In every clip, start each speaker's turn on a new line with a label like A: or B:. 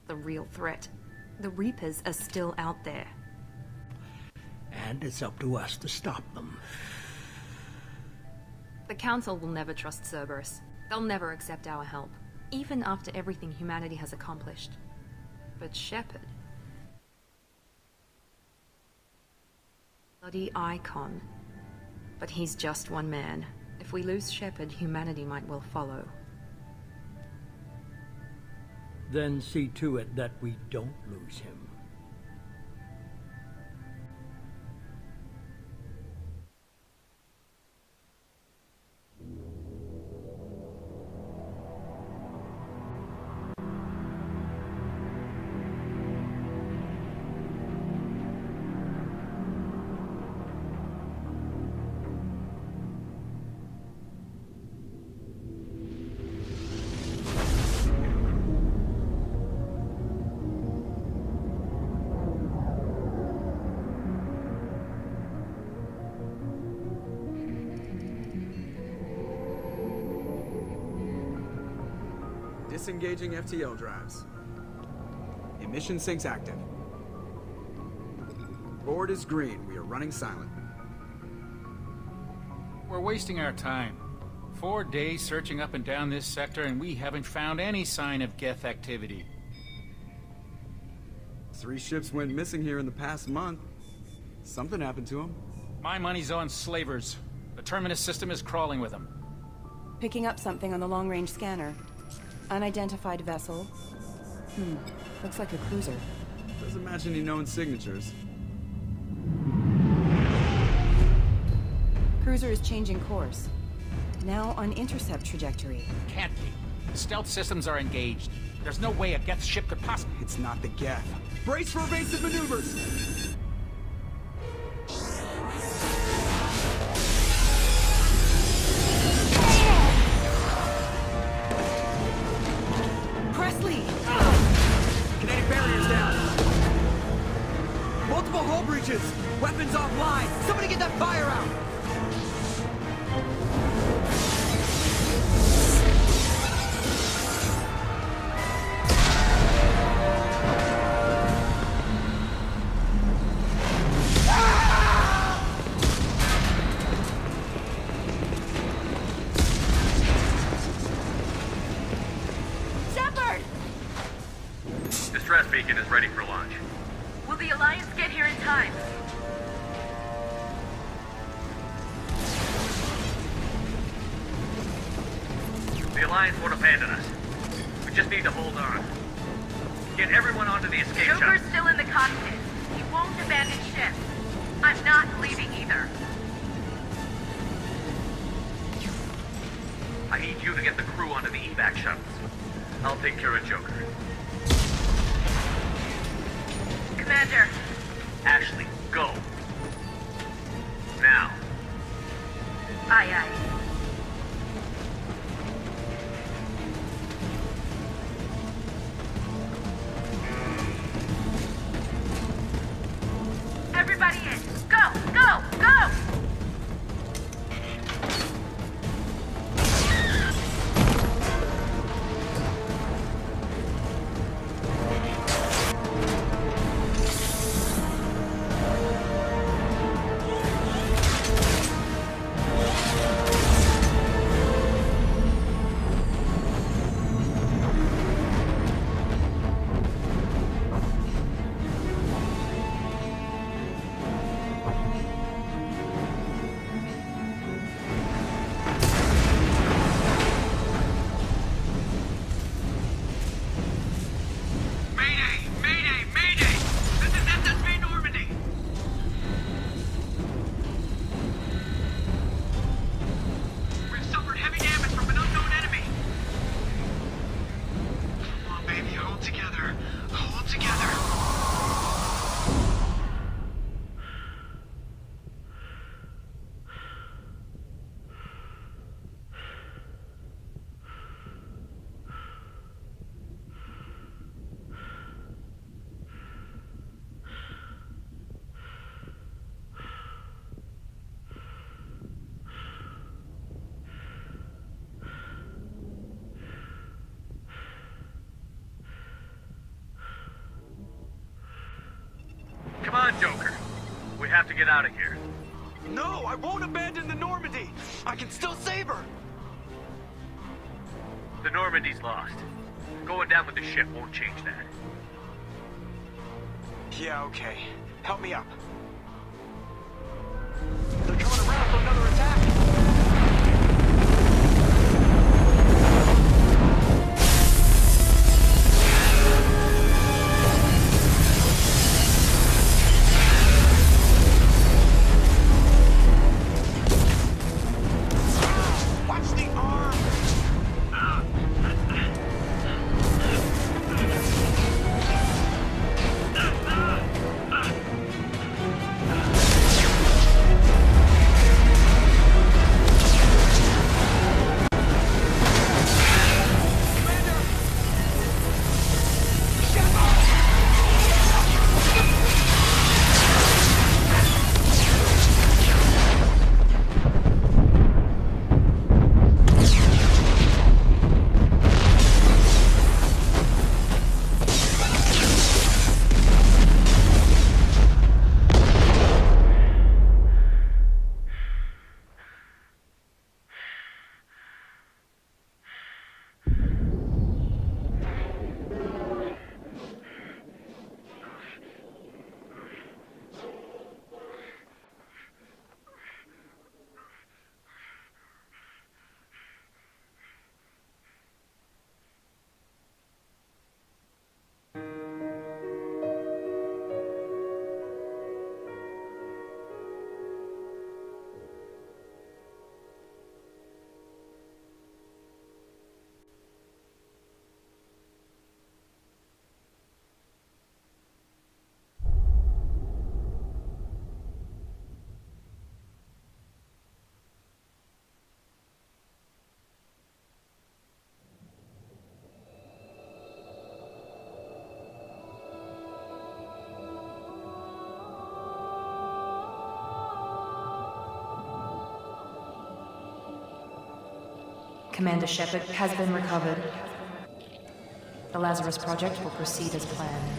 A: the real threat. The Reapers are still out there.
B: And it's up to us to stop them.
A: The Council will never trust Cerberus. They'll never accept our help, even after everything humanity has accomplished. But Shepard... bloody icon. But he's just one man. If we lose Shepard, humanity might well follow.
B: Then see to it that we don't lose him.
C: Disengaging FTL drives. Emission sinks active. Board is green. We are running silent.
D: We're wasting our time. 4 days searching up and down this sector, and we haven't found any sign of Geth activity.
C: 3 ships went missing here in the past month. Something happened to them.
D: My money's on slavers. The Terminus system is crawling with them.
E: Picking up something on the long-range scanner. Unidentified vessel. Looks like a cruiser.
C: Doesn't match any known signatures.
E: Cruiser is changing course. Now on intercept trajectory.
D: Can't be. Stealth systems are engaged. There's no way a Geth ship could possibly...
C: It's not the Geth. Brace for evasive maneuvers!
E: Presley!
C: Kinetic barriers down! Multiple hull breaches! Weapons offline! Somebody get that fire out!
F: Distress beacon is ready for launch.
G: Will the Alliance get here in time?
F: The Alliance won't abandon us. We just need to hold on. Get everyone onto the escape shuttle.
G: Joker's still in the cockpit. He won't abandon ship. I'm not leaving either.
F: I need you to get the crew onto the evac shuttles. I'll take care of Joker.
G: Commander.
F: Ashley, go. Now.
G: Aye, aye. Everybody in. Go, go, go!
F: get out of here.
H: No, I won't abandon the Normandy! I can still save her!
F: The Normandy's lost. Going down with the ship won't change that.
H: Yeah, okay. Help me up. They're coming around for another attack! Watch the arm!
A: Commander Shepard has been recovered. The Lazarus Project will proceed as planned.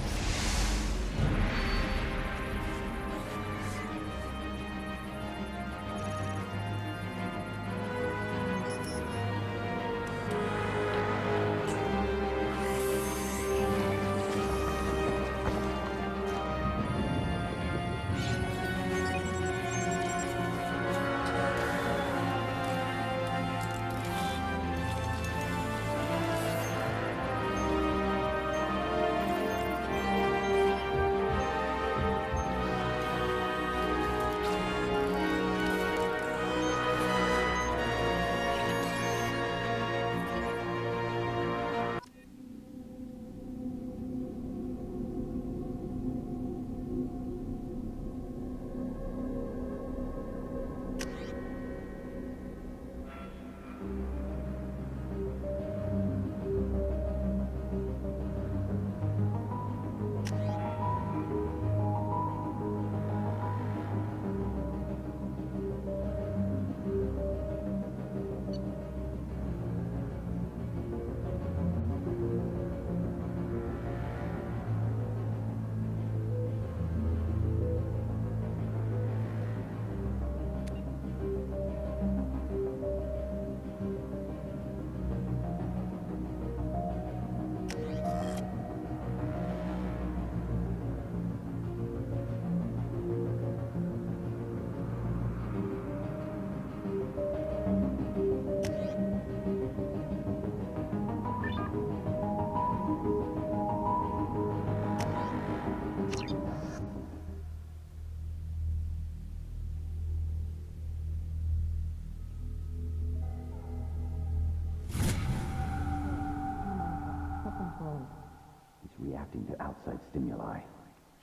I: He's reacting to outside stimuli,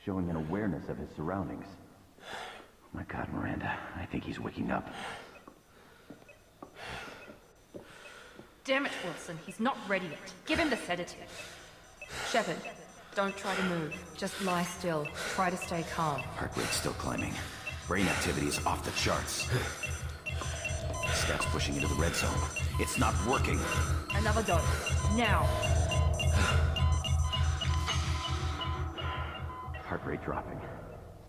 I: showing an awareness of his surroundings. Oh my God, Miranda, I think he's waking up.
A: Damn it, Wilson, he's not ready yet. Give him the sedative. Shepard, don't try to move. Just lie still. Try to stay calm.
I: Heart rate's still climbing. Brain activity is off the charts. Stats pushing into the red zone. It's not working.
A: Another dose. Now.
I: Heart rate dropping.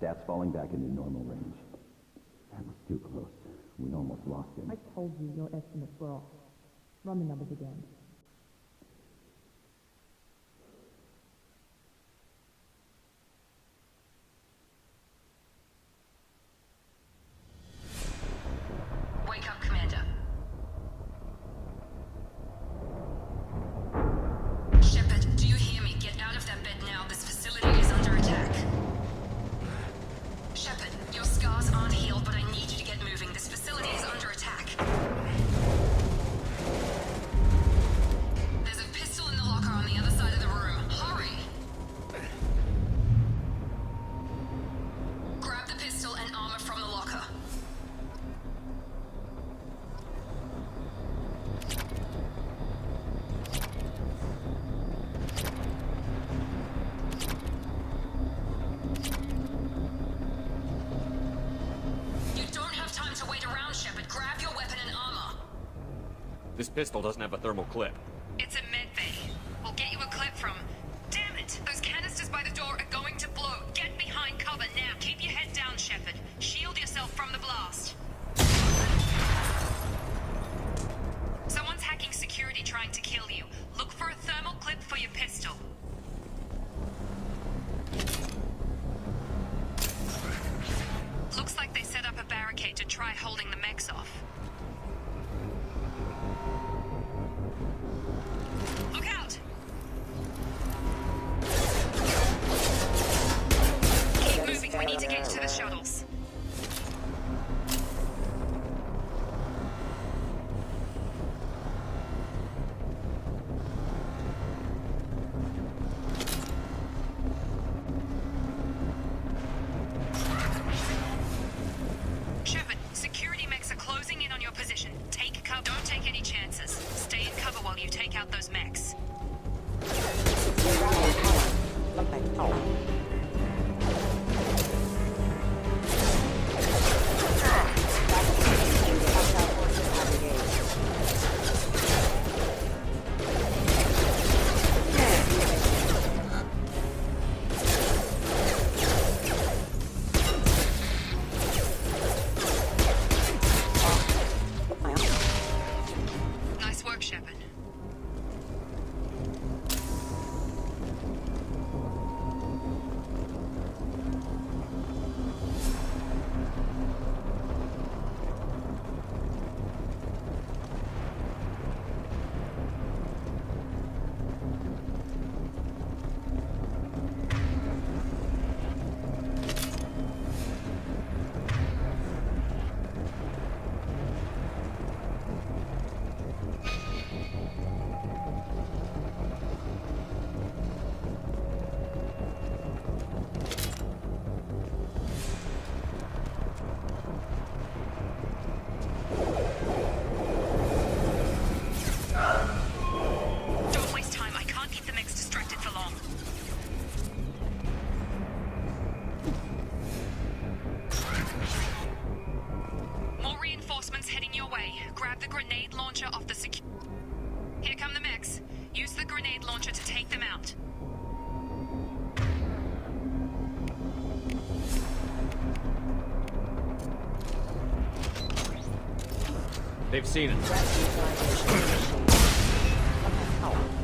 I: Stats falling back into normal range. Too close. We almost lost him.
A: I told you your estimates were off. Run the numbers again. Wake up, Commander. Shepard, do you hear me? Get out of that bed now. This facility is under attack. Shepard, your scars aren't healed, but I need you to get moving. This facility is under attack. There's a pistol in the locker on the other side of the room. Hurry! Grab the pistol and armor from the locker. You don't have time to wait around, Shepard. Grab your weapon and armor.
J: This pistol doesn't have a thermal clip.
A: It's a med bay. We'll get you a clip from... Damn it! Those canisters by the door are going to blow. Get behind cover now. Keep your head down, Shepard. Shield yourself from the blast. Someone's hacking security trying to kill you. Look for a thermal clip for your pistol. Looks like they set up a barricade to try holding the mechs off. Look out! Keep moving, we need to get to the shuttles. Shepard, security mechs are closing in on your position. Take cover. Don't take any chances. Stay in cover while you take out those mechs. Nice work, Shepard. Don't waste time. I can't keep the mechs distracted for long. More reinforcements heading your way. Grab the grenade launcher off the Here come the mechs. Use the grenade launcher to take them out.
J: They've seen it.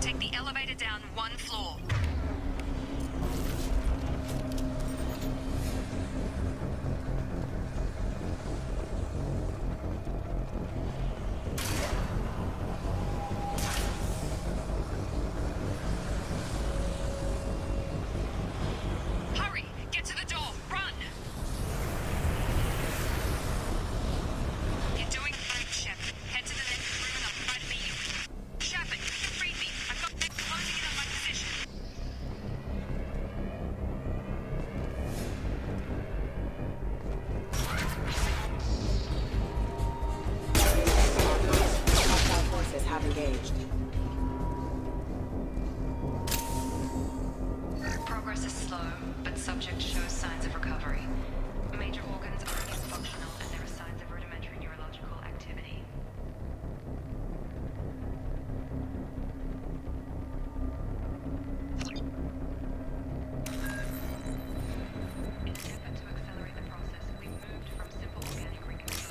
A: Take the elevator down one floor. Hurry! Get to the door! Run! You're doing fine, Shepard. Head to the next room and I'll try to meet you. Shepard, you can free me. I've got them closing in on my position.
E: Forces have engaged.
A: Progress is slow, but subject shows signs of recovery. Major organs are functional and there are signs of rudimentary neurological activity. In an effort to accelerate the process, we've moved from simple organic reconstruction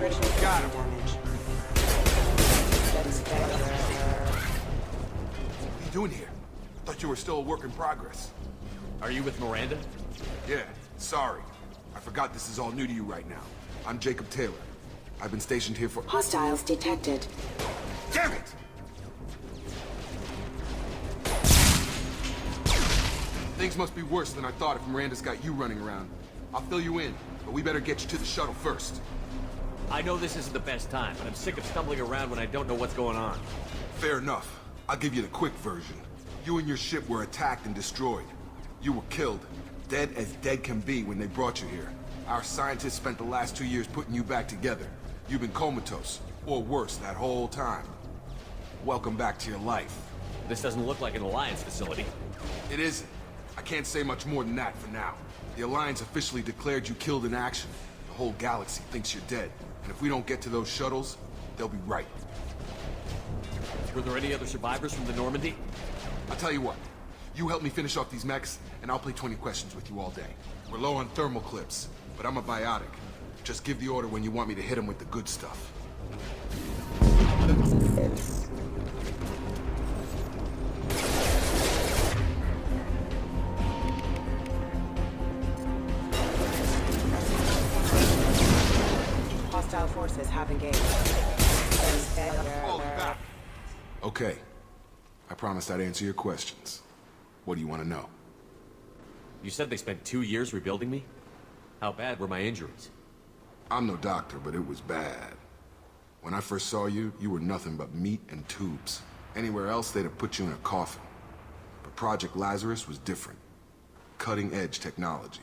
H: Got him.
K: What are you doing here? I thought you were still a work in progress.
J: Are you with Miranda?
K: Yeah, sorry. I forgot this is all new to you right now. I'm Jacob Taylor. I've been stationed here for—
L: Hostiles detected.
K: Damn it! Things must be worse than I thought if Miranda's got you running around. I'll fill you in, but we better get you to the shuttle first.
J: I know this isn't the best time, but I'm sick of stumbling around when I don't know what's going on.
K: Fair enough. I'll give you the quick version. You and your ship were attacked and destroyed. You were killed. Dead as dead can be when they brought you here. Our scientists spent the last 2 years putting you back together. You've been comatose, or worse, that whole time. Welcome back to your life.
J: This doesn't look like an Alliance facility.
K: It isn't. I can't say much more than that for now. The Alliance officially declared you killed in action. The whole galaxy thinks you're dead. And if we don't get to those shuttles, they'll be right.
J: Were there any other survivors from the Normandy?
K: I'll tell you what. You help me finish off these mechs, and I'll play 20 questions with you all day. We're low on thermal clips, but I'm a biotic. Just give the order when you want me to hit them with the good stuff.
L: Hostile forces have engaged.
K: Fall back. Okay. I promised I'd answer your questions. What do you want to know?
J: You said they spent 2 years rebuilding me? How bad were my injuries?
K: I'm no doctor, but it was bad. When I first saw you, you were nothing but meat and tubes. Anywhere else, they'd have put you in a coffin. But Project Lazarus was different. Cutting-edge technology.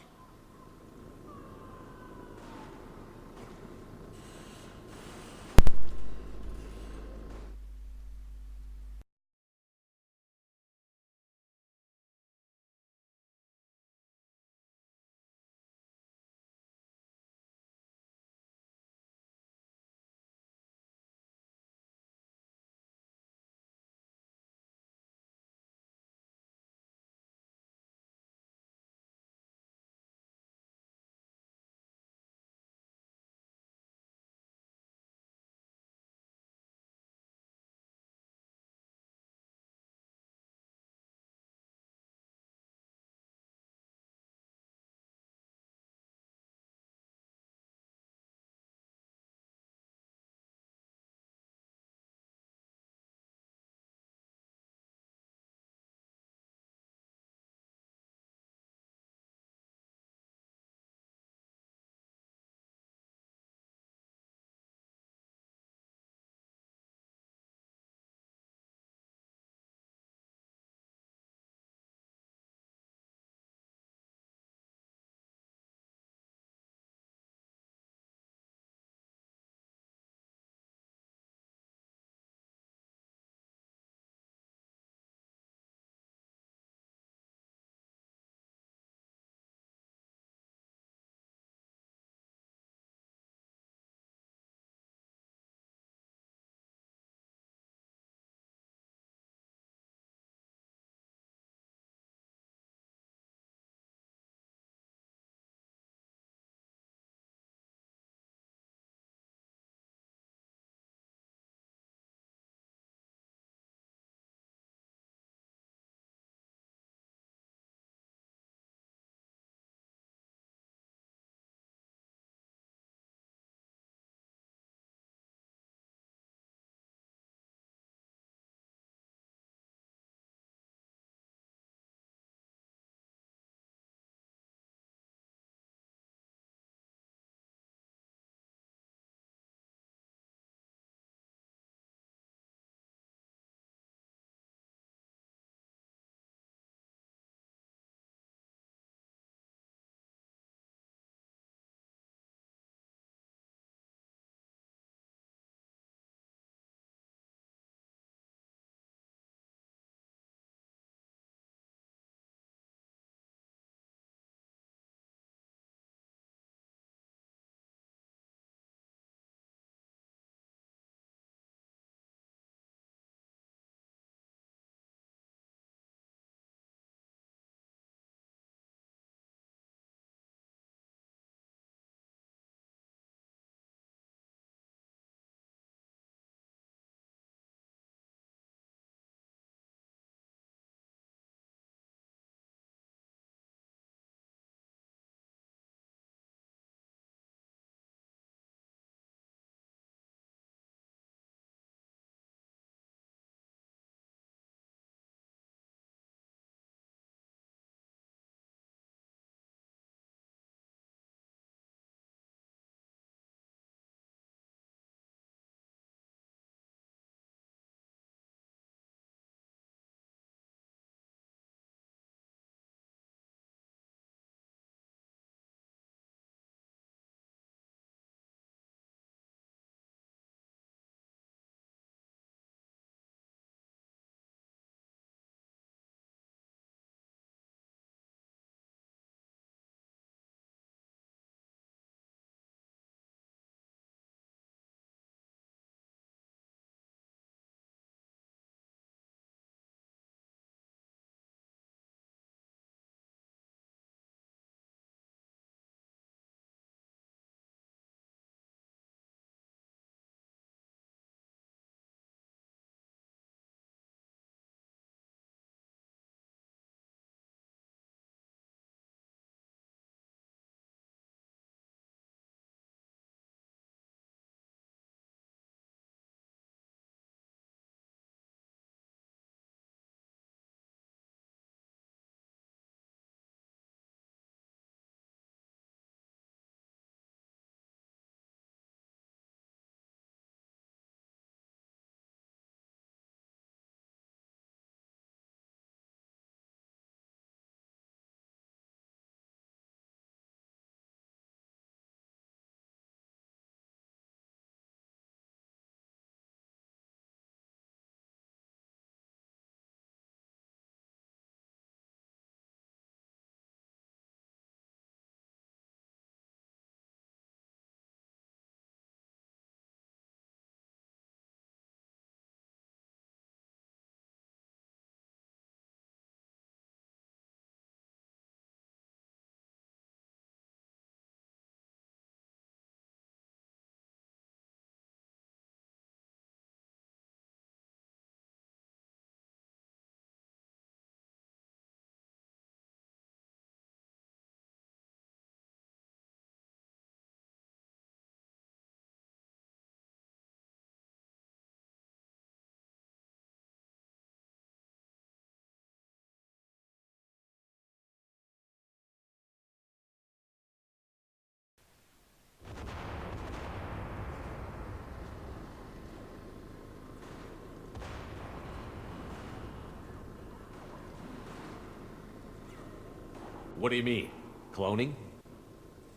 J: What do you mean? Cloning?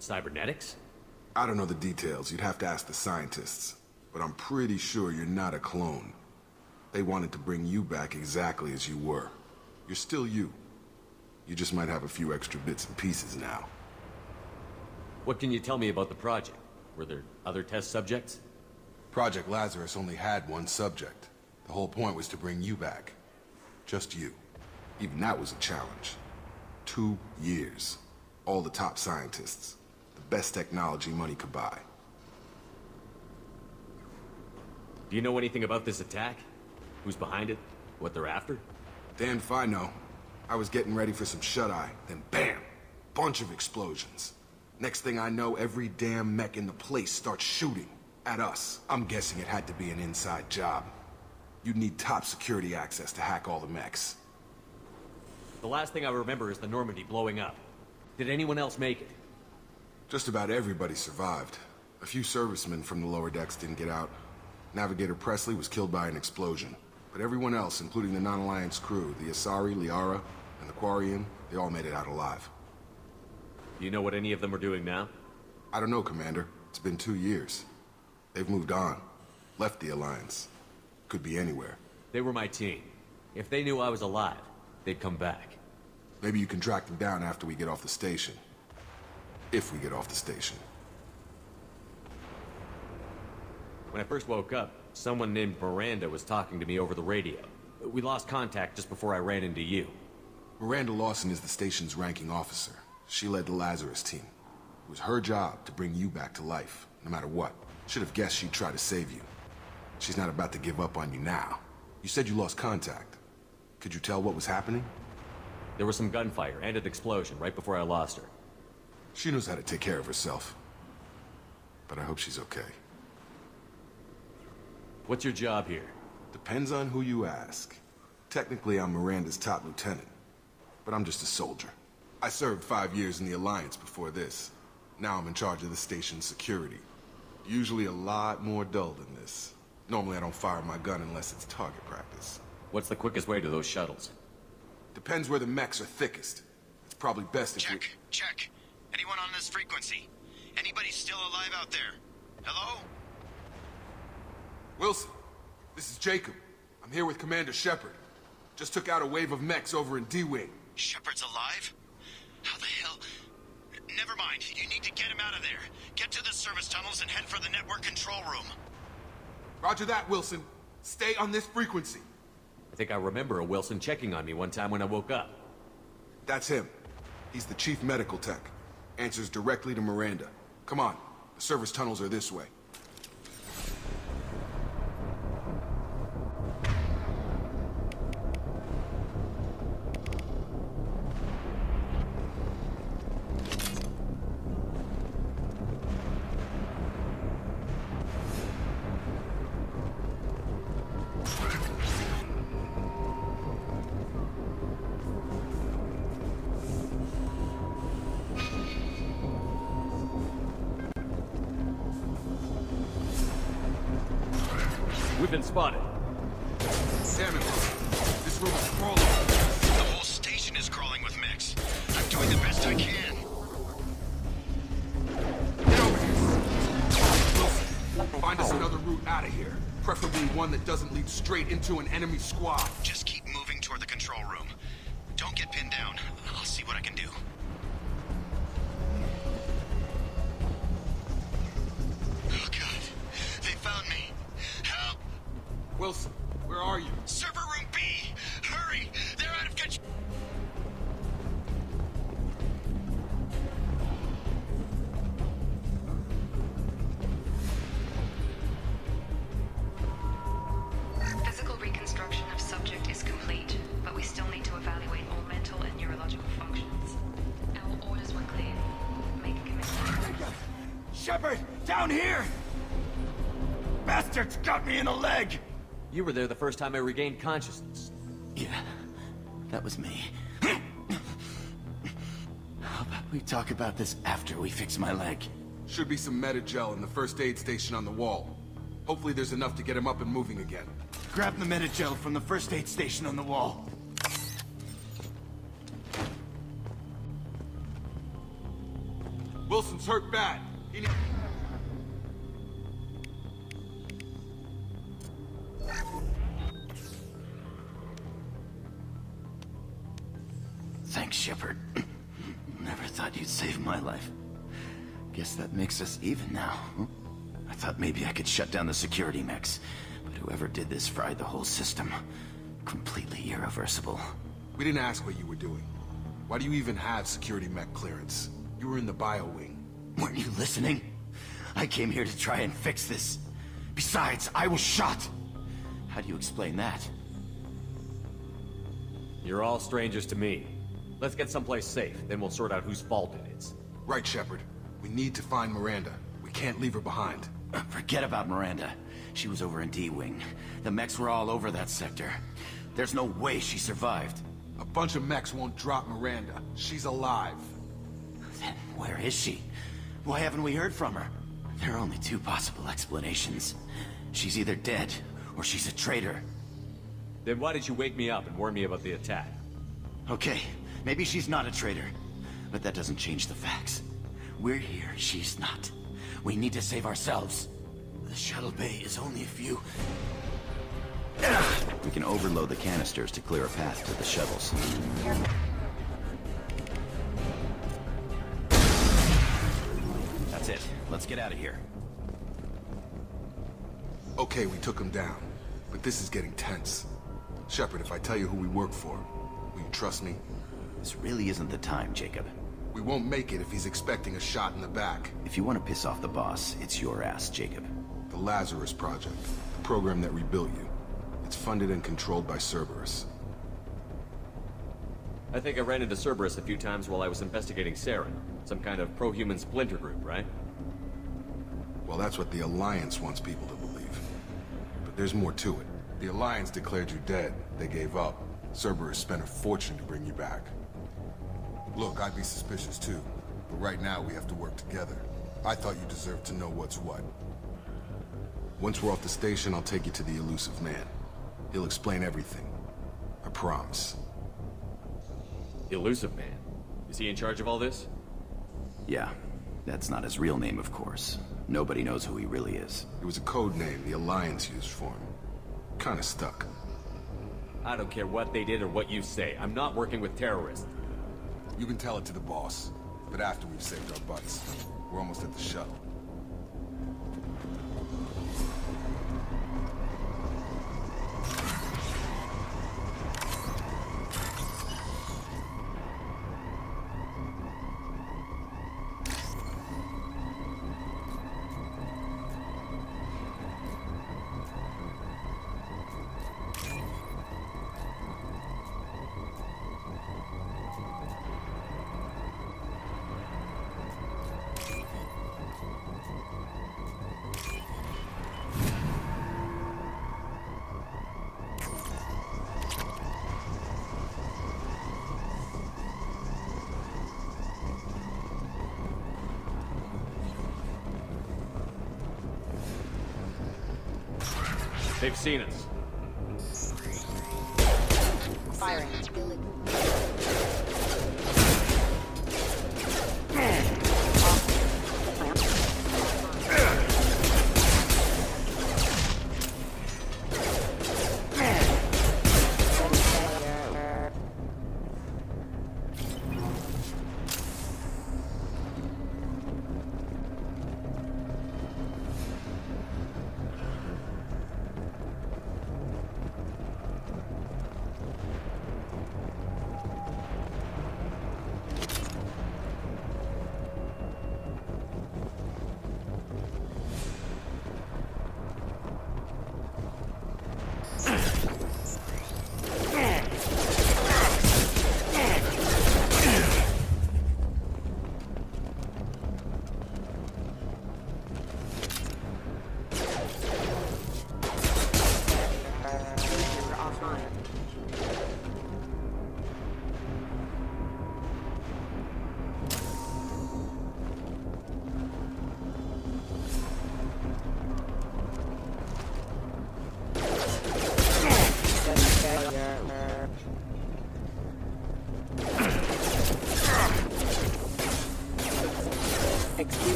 J: Cybernetics?
K: I don't know the details. You'd have to ask the scientists. But I'm pretty sure you're not a clone. They wanted to bring you back exactly as you were. You're still you. You just might have a few extra bits and pieces now.
J: What can you tell me about the project? Were there other test subjects?
K: Project Lazarus only had one subject. The whole point was to bring you back. Just you. Even that was a challenge. 2 years. All the top scientists. The best technology money could buy.
J: Do you know anything about this attack? Who's behind it? What they're after?
K: Damned if I know. I was getting ready for some shut-eye, then bam! Bunch of explosions. Next thing I know, every damn mech in the place starts shooting. At us. I'm guessing it had to be an inside job. You'd need top security access to hack all the mechs.
J: The last thing I remember is the Normandy blowing up. Did anyone else make it?
K: Just about everybody survived. A few servicemen from the lower decks didn't get out. Navigator Presley was killed by an explosion. But everyone else, including the non-Alliance crew, the Asari, Liara, and the Quarian, they all made it out alive.
J: Do you know what any of them are doing now?
K: I don't know, Commander. It's been 2 years. They've moved on. Left the Alliance. Could be anywhere.
J: They were my team. If they knew I was alive, they'd come back.
K: Maybe you can track them down after we get off the station. If we get off the station.
J: When I first woke up, someone named Miranda was talking to me over the radio. We lost contact just before I ran into you.
K: Miranda Lawson is the station's ranking officer. She led the Lazarus team. It was her job to bring you back to life, no matter what. Should have guessed she'd try to save you. She's not about to give up on you now. You said you lost contact. Could you tell what was happening?
J: There was some gunfire and an explosion right before I lost her.
K: She knows how to take care of herself. But I hope she's okay.
J: What's your job here?
K: Depends on who you ask. Technically, I'm Miranda's top lieutenant. But I'm just a soldier. I served 5 years in the Alliance before this. Now I'm in charge of the station's security. Usually a lot more dull than this. Normally I don't fire my gun unless it's target practice.
J: What's the quickest way to those shuttles?
K: Depends where the mechs are thickest. It's probably best if
M: Check. Anyone on this frequency? Anybody still alive out there? Hello?
K: Wilson, this is Jacob. I'm here with Commander Shepard. Just took out a wave of mechs over in D-Wing.
M: Shepard's alive? How the hell? Never mind. You need to get him out of there. Get to the service tunnels and head for the network control room.
K: Roger that, Wilson. Stay on this frequency.
J: I think I remember a Wilson checking on me one time when I woke up.
K: That's him. He's the chief medical tech. Answers directly to Miranda. Come on. The service tunnels are this way.
J: We've been spotted.
K: Damn it. This room is crawling.
M: The whole station is crawling with mechs. I'm doing the best I can.
K: Get over here. Wilson, find us another route out of here. Preferably one that doesn't lead straight into an enemy squad.
M: Just keep moving toward the control room. Don't get pinned down. I'll see what I can do. Oh, God. They found me. Help!
K: Wilson, where are you?
M: Server room B! Hurry! They're out of control!
A: Physical reconstruction of subject is complete, but we still need to evaluate all mental and neurological functions. Our orders were clear. Make a commitment.
H: Shepard, down here! Bastards got me in the leg!
J: You were there the first time I regained consciousness.
N: Yeah, that was me. How about we talk about this after we fix my leg?
K: Should be some Metagel in the first aid station on the wall. Hopefully there's enough to get him up and moving again.
H: Grab the Metagel from the first aid station on the wall.
K: Wilson's hurt bad.
N: Thanks, Shepard. Never thought you'd save my life. Guess that makes us even now. Huh? I thought maybe I could shut down the security mechs, but whoever did this fried the whole system. Completely irreversible.
K: We didn't ask what you were doing. Why do you even have security mech clearance? You were in the bio wing.
N: Weren't you listening? I came here to try and fix this. Besides, I was shot. How do you explain that?
J: You're all strangers to me. Let's get someplace safe, then we'll sort out whose fault it is.
K: Right, Shepard. We need to find Miranda. We can't leave her behind.
N: Forget about Miranda. She was over in D-Wing. The mechs were all over that sector. There's no way she survived.
K: A bunch of mechs won't drop Miranda. She's alive.
N: Then where is she? Why haven't we heard from her? There are only two possible explanations. She's either dead, or she's a traitor.
J: Then why did you wake me up and warn me about the attack?
N: Okay, maybe she's not a traitor. But that doesn't change the facts. We're here, she's not. We need to save ourselves. The shuttle bay is only a few... We can overload the canisters to clear a path to the shuttles. That's it. Let's get out of here.
K: Okay, we took him down. But this is getting tense. Shepard, if I tell you who we work for, will you trust me?
N: This really isn't the time, Jacob.
K: We won't make it if he's expecting a shot in the back.
N: If you want to piss off the boss, it's your ass, Jacob.
K: The Lazarus Project, the program that rebuilt you. It's funded and controlled by Cerberus.
J: I think I ran into Cerberus a few times while I was investigating Saren. Some kind of pro-human splinter group, right?
K: Well, that's what the Alliance wants people to believe. But there's more to it. The Alliance declared you dead. They gave up. Cerberus spent a fortune to bring you back. Look, I'd be suspicious too. But right now, we have to work together. I thought you deserved to know what's what. Once we're off the station, I'll take you to the Elusive Man. He'll explain everything. I promise.
J: Elusive Man? Is he in charge of all this?
N: Yeah. That's not his real name, of course. Nobody knows who he really is.
K: It was a code name the Alliance used for him. Kinda stuck.
J: I don't care what they did or what you say. I'm not working with terrorists.
K: You can tell it to the boss. But after we've saved our butts. We're almost at the shuttle.
J: They've seen us.
L: Firing.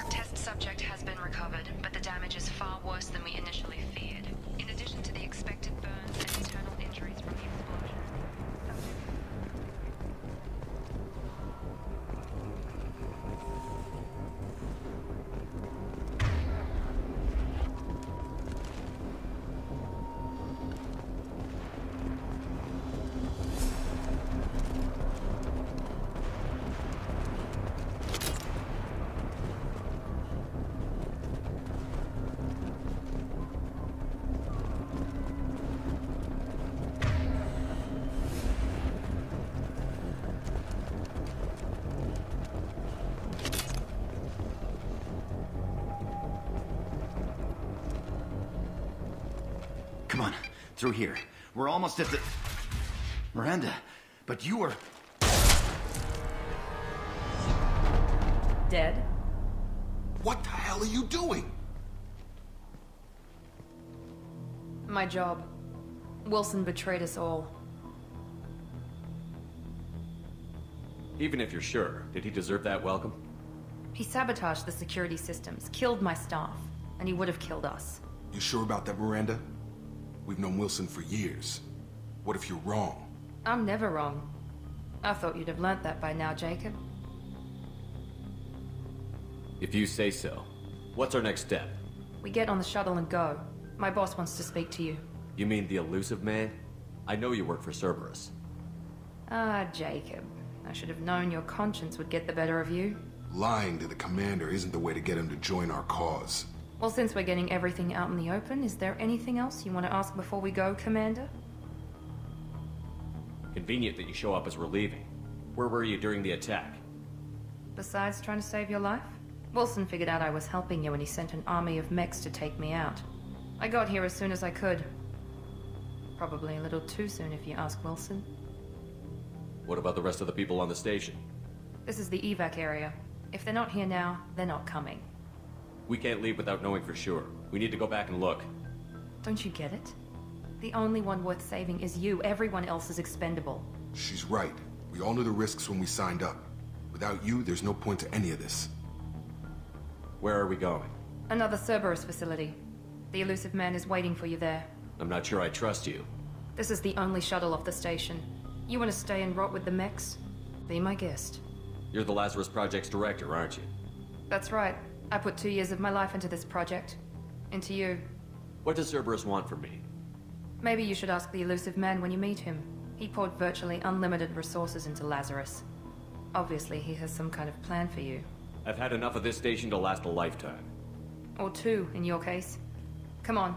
A: Test subject has been recovered, but the damage is far worse than we initially feared. In addition to the expected burns and internal injuries from the explosion.
N: Come on, through here. We're almost at the... Miranda, but you were...
E: Dead?
K: What the hell are you doing?
E: My job. Wilson betrayed us all.
J: Even if you're sure, did he deserve that welcome?
E: He sabotaged the security systems, killed my staff, and he would have killed us.
K: You sure about that, Miranda? We've known Wilson for years. What if you're wrong?
E: I'm never wrong. I thought you'd have learnt that by now, Jacob.
J: If you say so. What's our next step?
E: We get on the shuttle and go. My boss wants to speak to you.
J: You mean the elusive man? I know you work for Cerberus.
E: Ah, Jacob. I should have known your conscience would get the better of you.
K: Lying to the commander isn't the way to get him to join our cause.
E: Well, since we're getting everything out in the open, is there anything else you want to ask before we go, Commander?
J: Convenient that you show up as we're leaving. Where were you during the attack?
E: Besides trying to save your life? Wilson figured out I was helping you and he sent an army of mechs to take me out. I got here as soon as I could. Probably a little too soon if you ask Wilson.
J: What about the rest of the people on the station?
E: This is the evac area. If they're not here now, they're not coming.
J: We can't leave without knowing for sure. We need to go back and look.
E: Don't you get it? The only one worth saving is you. Everyone else is expendable.
K: She's right. We all knew the risks when we signed up. Without you, there's no point to any of this.
J: Where are we going?
E: Another Cerberus facility. The elusive man is waiting for you there.
J: I'm not sure I trust you.
E: This is the only shuttle off the station. You want to stay and rot with the mechs? Be my guest.
J: You're the Lazarus Project's director, aren't you?
E: That's right. I put 2 years of my life into this project. Into you.
J: What does Cerberus want from me?
E: Maybe you should ask the elusive man when you meet him. He poured virtually unlimited resources into Lazarus. Obviously, he has some kind of plan for you.
J: I've had enough of this station to last a lifetime.
E: Or 2, in your case. Come on.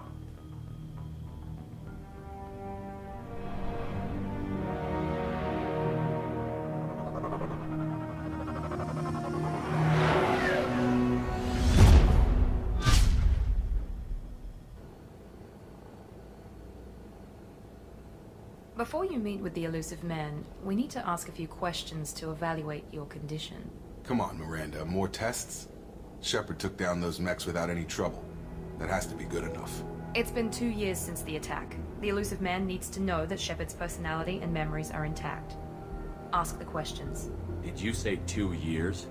E: Before you meet with the elusive man, we need to ask a few questions to evaluate your condition.
K: Come on, Miranda, more tests? Shepard took down those mechs without any trouble. That has to be good enough.
E: It's been 2 years since the attack. The elusive man needs to know that Shepard's personality and memories are intact. Ask the questions.
J: Did you say 2 years?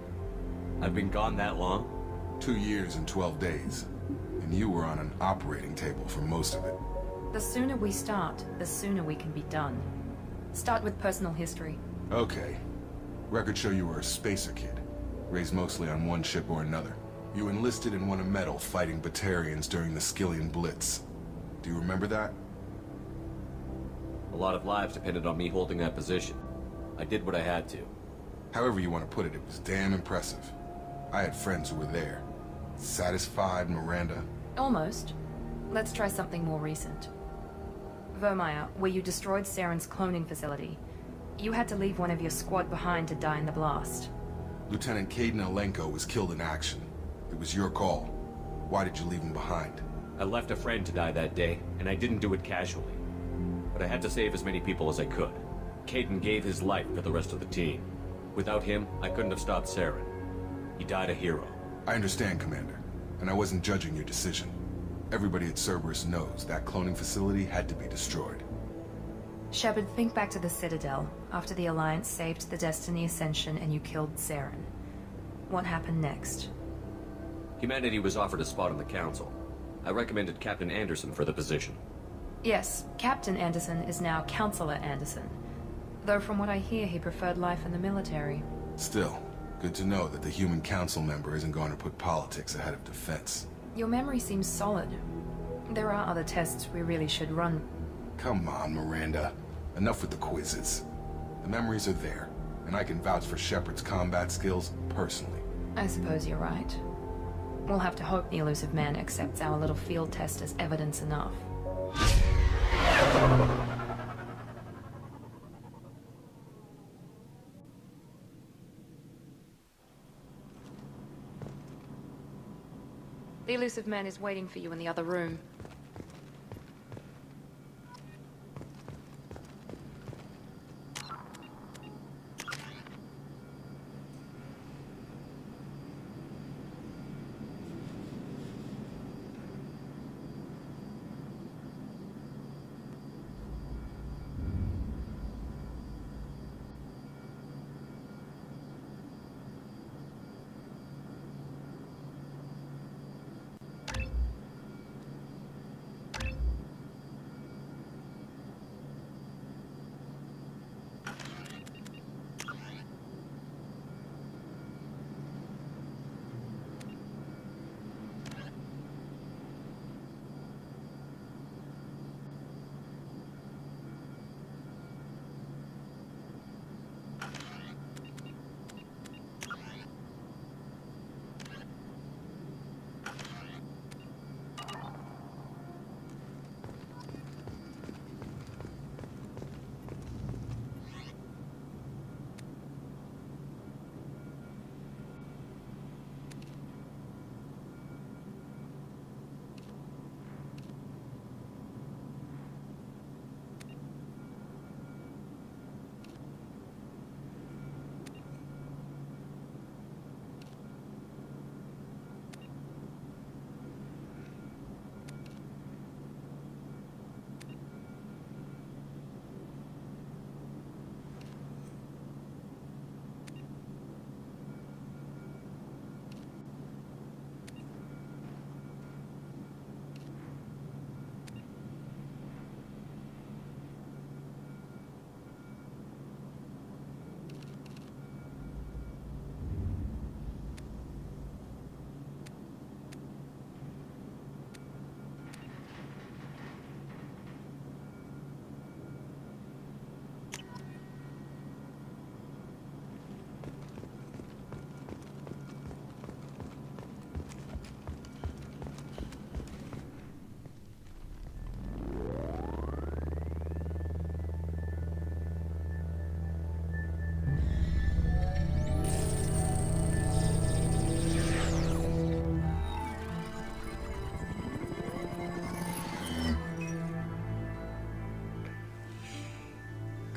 J: I've been gone that long?
K: 2 years and 12 days. And you were on an operating table for most of it.
E: The sooner we start, the sooner we can be done. Start with personal history.
K: Okay. Records show you were a spacer kid. raised mostly on one ship or another. You enlisted and won a medal fighting Batarians during the Skillian Blitz. Do you remember that?
J: A lot of lives depended on me holding that position. I did what I had to.
K: However you want to put it, it was damn impressive. I had friends who were there. Satisfied, Miranda?
E: Almost. Let's try something more recent. Vermeer, where you destroyed Saren's cloning facility. You had to leave one of your squad behind to die in the blast.
K: Lieutenant Kaidan Alenko was killed in action. It was your call. Why did you leave him behind?
J: I left a friend to die that day, and I didn't do it casually. But I had to save as many people as I could. Kaidan gave his life for the rest of the team. Without him, I couldn't have stopped Saren. He died a hero.
K: I understand, Commander, and I wasn't judging your decision. Everybody at Cerberus knows that cloning facility had to be destroyed.
E: Shepard, think back to the Citadel, after the Alliance saved the Destiny Ascension and you killed Saren. What happened next?
J: Humanity was offered a spot on the Council. I recommended Captain Anderson for the position.
E: Yes, Captain Anderson is now Counselor Anderson. Though from what I hear, he preferred life in the military.
K: Still, good to know that the human council member isn't going to put politics ahead of defense.
E: Your memory seems solid. There are other tests we really should run.
K: Come on, Miranda. Enough with the quizzes. The memories are there, and I can vouch for Shepard's combat skills personally.
E: I suppose you're right. We'll have to hope the Elusive Man accepts our little field test as evidence enough. The Elusive Man is waiting for you in the other room.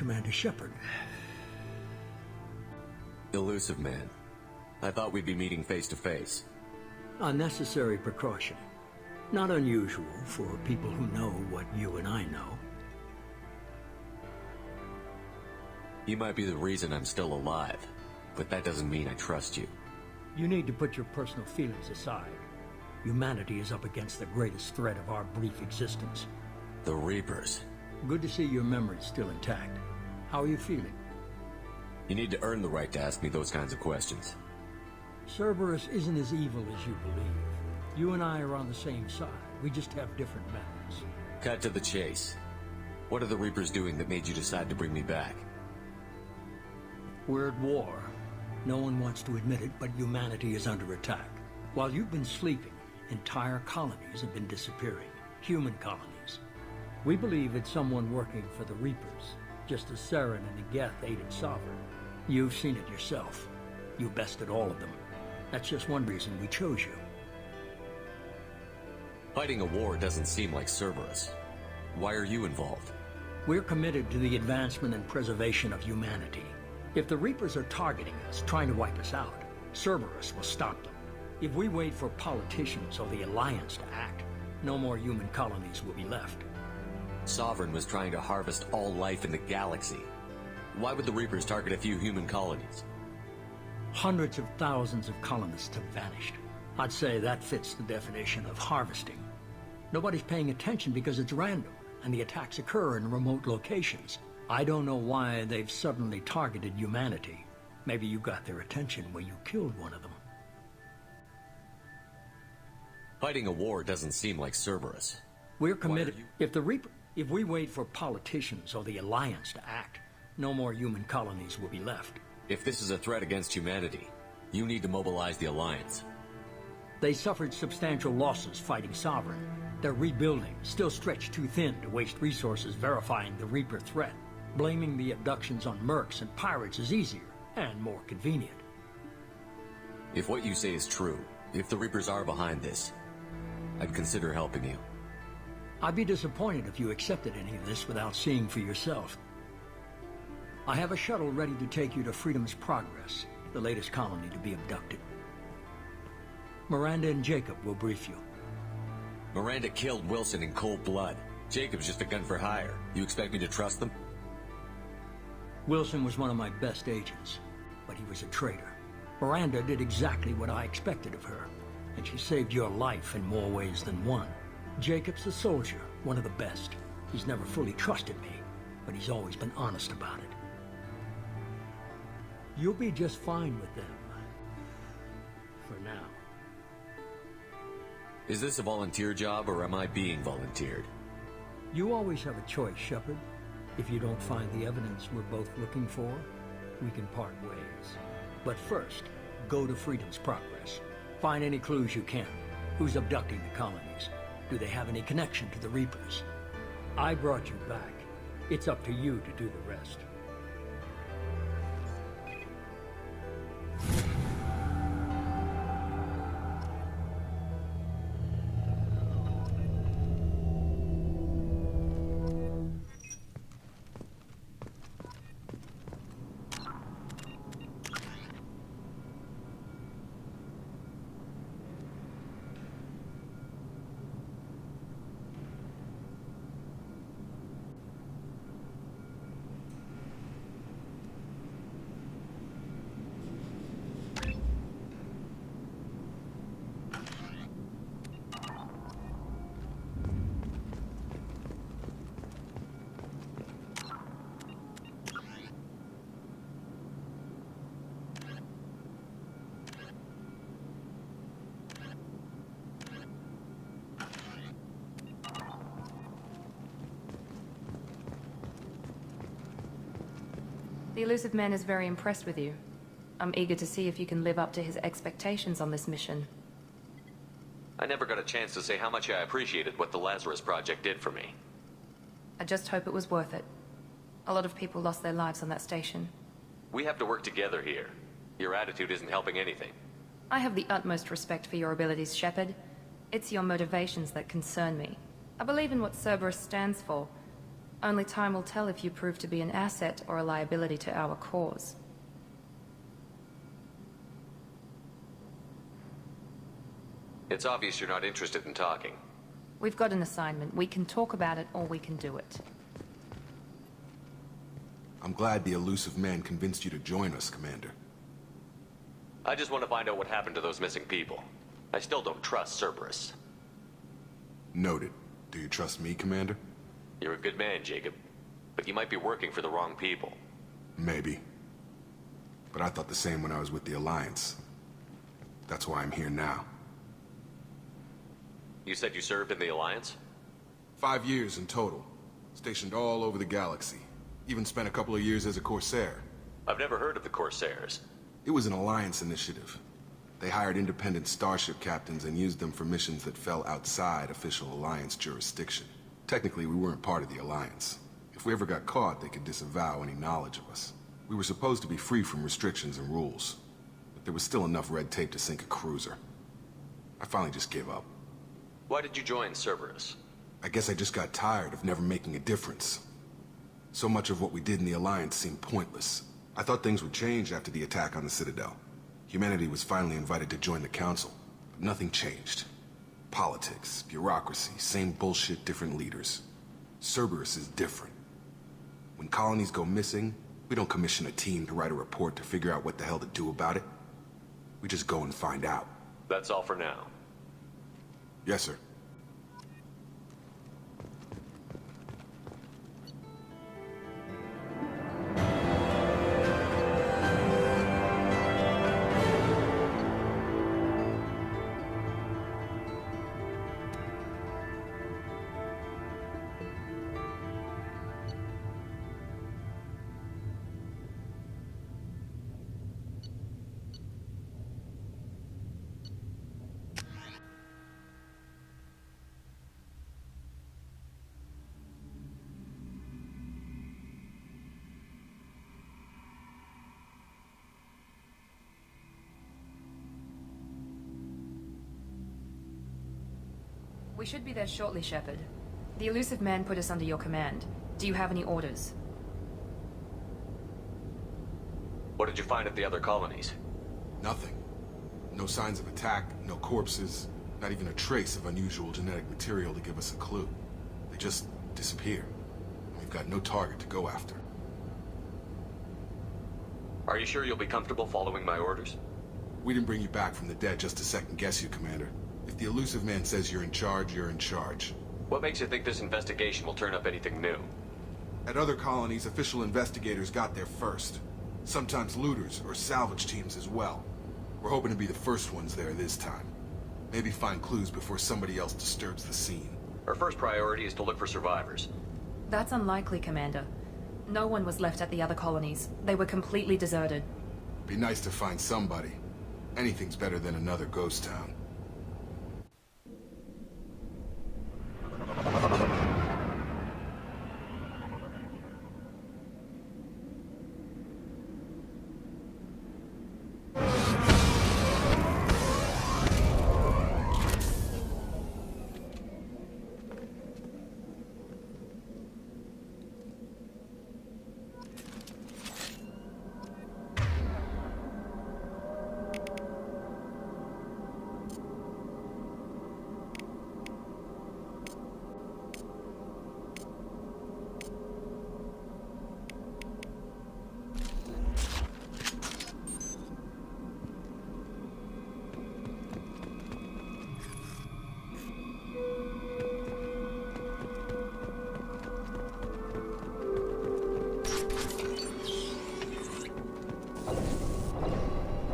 B: Commander Shepard.
J: Elusive Man. I thought we'd be meeting face to face.
B: A necessary precaution. Not unusual for people who know what you and I know.
J: You might be the reason I'm still alive, but that doesn't mean I trust you.
B: You need to put your personal feelings aside. Humanity is up against the greatest threat of our brief existence.
J: The Reapers.
B: Good to see your memory's still intact. How are you feeling?
J: You need to earn the right to ask me those kinds of questions.
B: Cerberus isn't as evil as you believe. You and I are on the same side. We just have different methods.
J: Cut to the chase. What are the Reapers doing that made you decide to bring me back?
B: We're at war. No one wants to admit it, but humanity is under attack. While you've been sleeping, entire colonies have been disappearing. Human colonies. We believe it's someone working for the Reapers, just as Saren and Geth aided Sovereign. You've seen it yourself. You bested all of them. That's just one reason we chose you.
J: Fighting a war doesn't seem like Cerberus. Why are you involved?
B: We're committed to the advancement and preservation of humanity. If the Reapers are targeting us, trying to wipe us out, Cerberus will stop them. If we wait for politicians or the Alliance to act, no more human colonies will be left.
J: Sovereign was trying to harvest all life in the galaxy. Why would the Reapers target a few human colonies?
B: Hundreds of thousands of colonists have vanished. I'd say that fits the definition of harvesting. Nobody's paying attention because it's random, and the attacks occur in remote locations. I don't know why they've suddenly targeted humanity. Maybe you got their attention when you killed one of them.
J: Fighting a war doesn't seem like Cerberus.
B: We're committed. If we wait for politicians or the Alliance to act, no more human colonies will be left.
J: If this is a threat against humanity, you need to mobilize the Alliance.
B: They suffered substantial losses fighting Sovereign. They're rebuilding, still stretched too thin to waste resources verifying the Reaper threat. Blaming the abductions on mercs and pirates is easier and more convenient.
J: If what you say is true, if the Reapers are behind this, I'd consider helping you.
B: I'd be disappointed if you accepted any of this without seeing for yourself. I have a shuttle ready to take you to Freedom's Progress, the latest colony to be abducted. Miranda and Jacob will brief you.
J: Miranda killed Wilson in cold blood. Jacob's just a gun for hire. You expect me to trust them?
B: Wilson was one of my best agents, but he was a traitor. Miranda did exactly what I expected of her, and she saved your life in more ways than one. Jacob's a soldier, one of the best. He's never fully trusted me, but he's always been honest about it. You'll be just fine with them. For now.
J: Is this a volunteer job, or am I being volunteered?
B: You always have a choice, Shepard. If you don't find the evidence we're both looking for, we can part ways. But first, go to Freedom's Progress. Find any clues you can. Who's abducting the colonies? Do they have any connection to the Reapers? I brought you back. It's up to you to do the rest.
E: The Illusive Man is very impressed with you. I'm eager to see if you can live up to his expectations on this mission.
J: I never got a chance to say how much I appreciated what the Lazarus Project did for me.
E: I just hope it was worth it. A lot of people lost their lives on that station.
J: We have to work together here. Your attitude isn't helping anything.
E: I have the utmost respect for your abilities, Shepard. It's your motivations that concern me. I believe in what Cerberus stands for. Only time will tell if you prove to be an asset or a liability to our cause.
J: It's obvious you're not interested in talking.
E: We've got an assignment. We can talk about it or we can do it.
K: I'm glad the Illusive Man convinced you to join us, Commander.
J: I just want to find out what happened to those missing people. I still don't trust Cerberus.
K: Noted. Do you trust me, Commander?
J: You're a good man, Jacob. But you might be working for the wrong people.
K: Maybe. But I thought the same when I was with the Alliance. That's why I'm here now.
J: You said you served in the Alliance?
K: 5 years in total. Stationed all over the galaxy. Even spent a couple of years as a Corsair.
J: I've never heard of the Corsairs.
K: It was an Alliance initiative. They hired independent starship captains and used them for missions that fell outside official Alliance jurisdiction. Technically, we weren't part of the Alliance. If we ever got caught, they could disavow any knowledge of us. We were supposed to be free from restrictions and rules. But there was still enough red tape to sink a cruiser. I finally just gave up.
J: Why did you join Cerberus?
K: I guess I just got tired of never making a difference. So much of what we did in the Alliance seemed pointless. I thought things would change after the attack on the Citadel. Humanity was finally invited to join the Council, but nothing changed. Politics, bureaucracy, same bullshit, different leaders. Cerberus is different. When colonies go missing, we don't commission a team to write a report to figure out what the hell to do about it. We just go and find out.
J: That's all for now.
K: Yes, sir.
E: We should be there shortly, Shepard. The Illusive Man put us under your command. Do you have any orders?
J: What did you find at the other colonies?
K: Nothing. No signs of attack, no corpses, not even a trace of unusual genetic material to give us a clue. They just disappear. We've got no target to go after.
J: Are you sure you'll be comfortable following my orders?
K: We didn't bring you back from the dead just to second guess you, Commander. If the Illusive Man says you're in charge, you're in charge.
J: What makes you think this investigation will turn up anything new?
K: At other colonies, official investigators got there first. Sometimes looters or salvage teams as well. We're hoping to be the first ones there this time. Maybe find clues before somebody else disturbs the scene.
J: Our first priority is to look for survivors.
E: That's unlikely, Commander. No one was left at the other colonies. They were completely deserted.
K: Be nice to find somebody. Anything's better than another ghost town.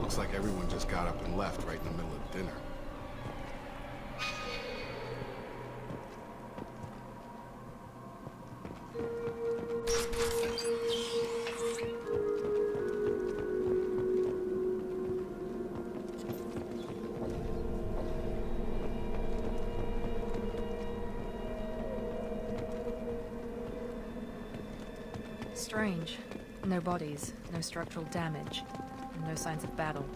K: Looks like everyone just got up and left right in the middle of dinner.
E: Strange. No bodies, no structural damage, and no signs of battle.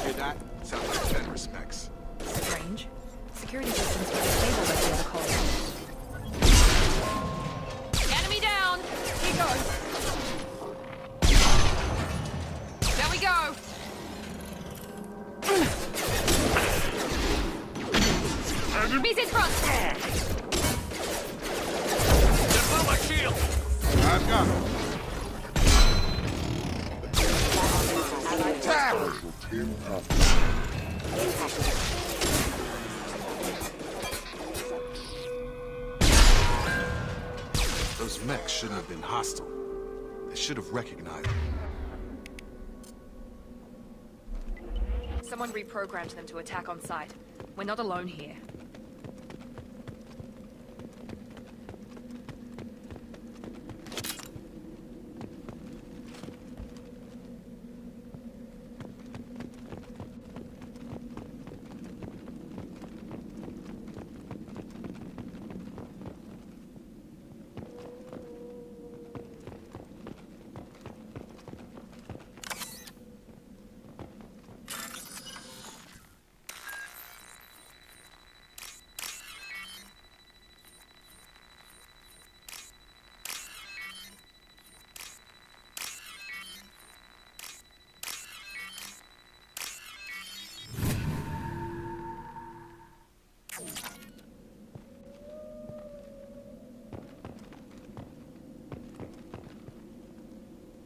K: Hear that? Sounds like 10 respects.
E: Strange.
A: Mrs. Frost!
H: They're my shield!
K: I've got him. Those mechs shouldn't have been hostile. They should have recognized them.
E: Someone reprogrammed them to attack on sight. We're not alone here.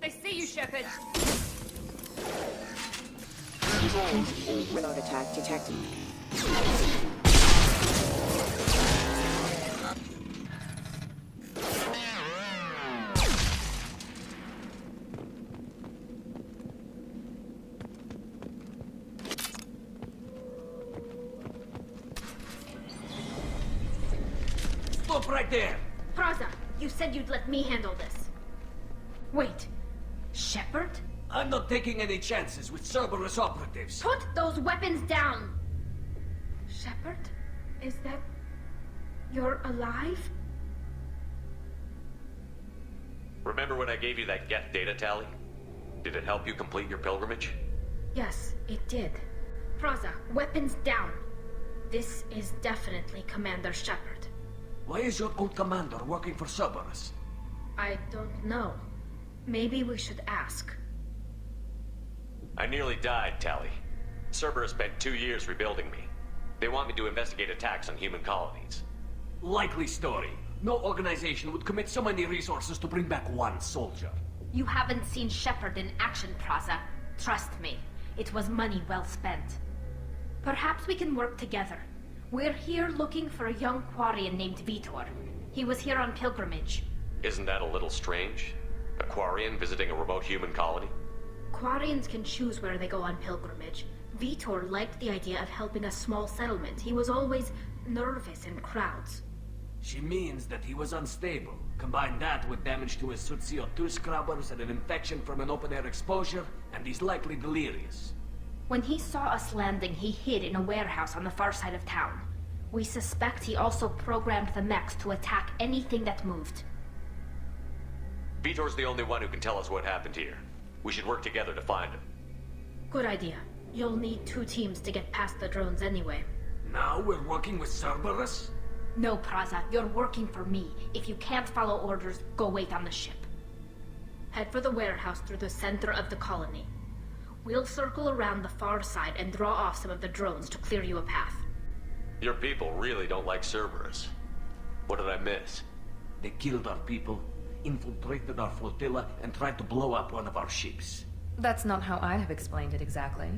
A: They see you, Shepard!
L: Remote attack detected.
O: Stop right there!
G: Praza, you said you'd let me handle this. Wait. Shepard?
O: I'm not taking any chances with Cerberus operatives.
G: Put those weapons down! Shepard? Is that... you're alive?
J: Remember when I gave you that Geth data tally? Did it help you complete your pilgrimage?
G: Yes, it did. Praza, weapons down. This is definitely Commander Shepard.
O: Why is your old commander working for Cerberus?
G: I don't know. Maybe we should ask.
J: I nearly died, Tally. Cerberus spent 2 years rebuilding me. They want me to investigate attacks on human colonies.
O: Likely story. No organization would commit so many resources to bring back one soldier.
G: You haven't seen Shepard in action, Praza. Trust me, it was money well spent. Perhaps we can work together. We're here looking for a young Quarian named Vitor. He was here on pilgrimage.
J: Isn't that a little strange? A Quarian visiting a remote human colony?
G: Quarians can choose where they go on pilgrimage. Vitor liked the idea of helping a small settlement. He was always nervous in crowds.
O: She means that he was unstable. Combine that with damage to his suit CO2 scrubbers and an infection from an open-air exposure, and he's likely delirious.
G: When he saw us landing, he hid in a warehouse on the far side of town. We suspect he also programmed the mechs to attack anything that moved.
J: Vitor's the only one who can tell us what happened here. We should work together to find him.
G: Good idea. You'll need 2 teams to get past the drones anyway.
O: Now we're working with Cerberus?
G: No, Praza. You're working for me. If you can't follow orders, go wait on the ship. Head for the warehouse through the center of the colony. We'll circle around the far side and draw off some of the drones to clear you a path.
J: Your people really don't like Cerberus. What did I miss?
O: They killed our people, infiltrated our flotilla, and tried to blow up one of our ships.
E: That's not how I'd have explained it exactly.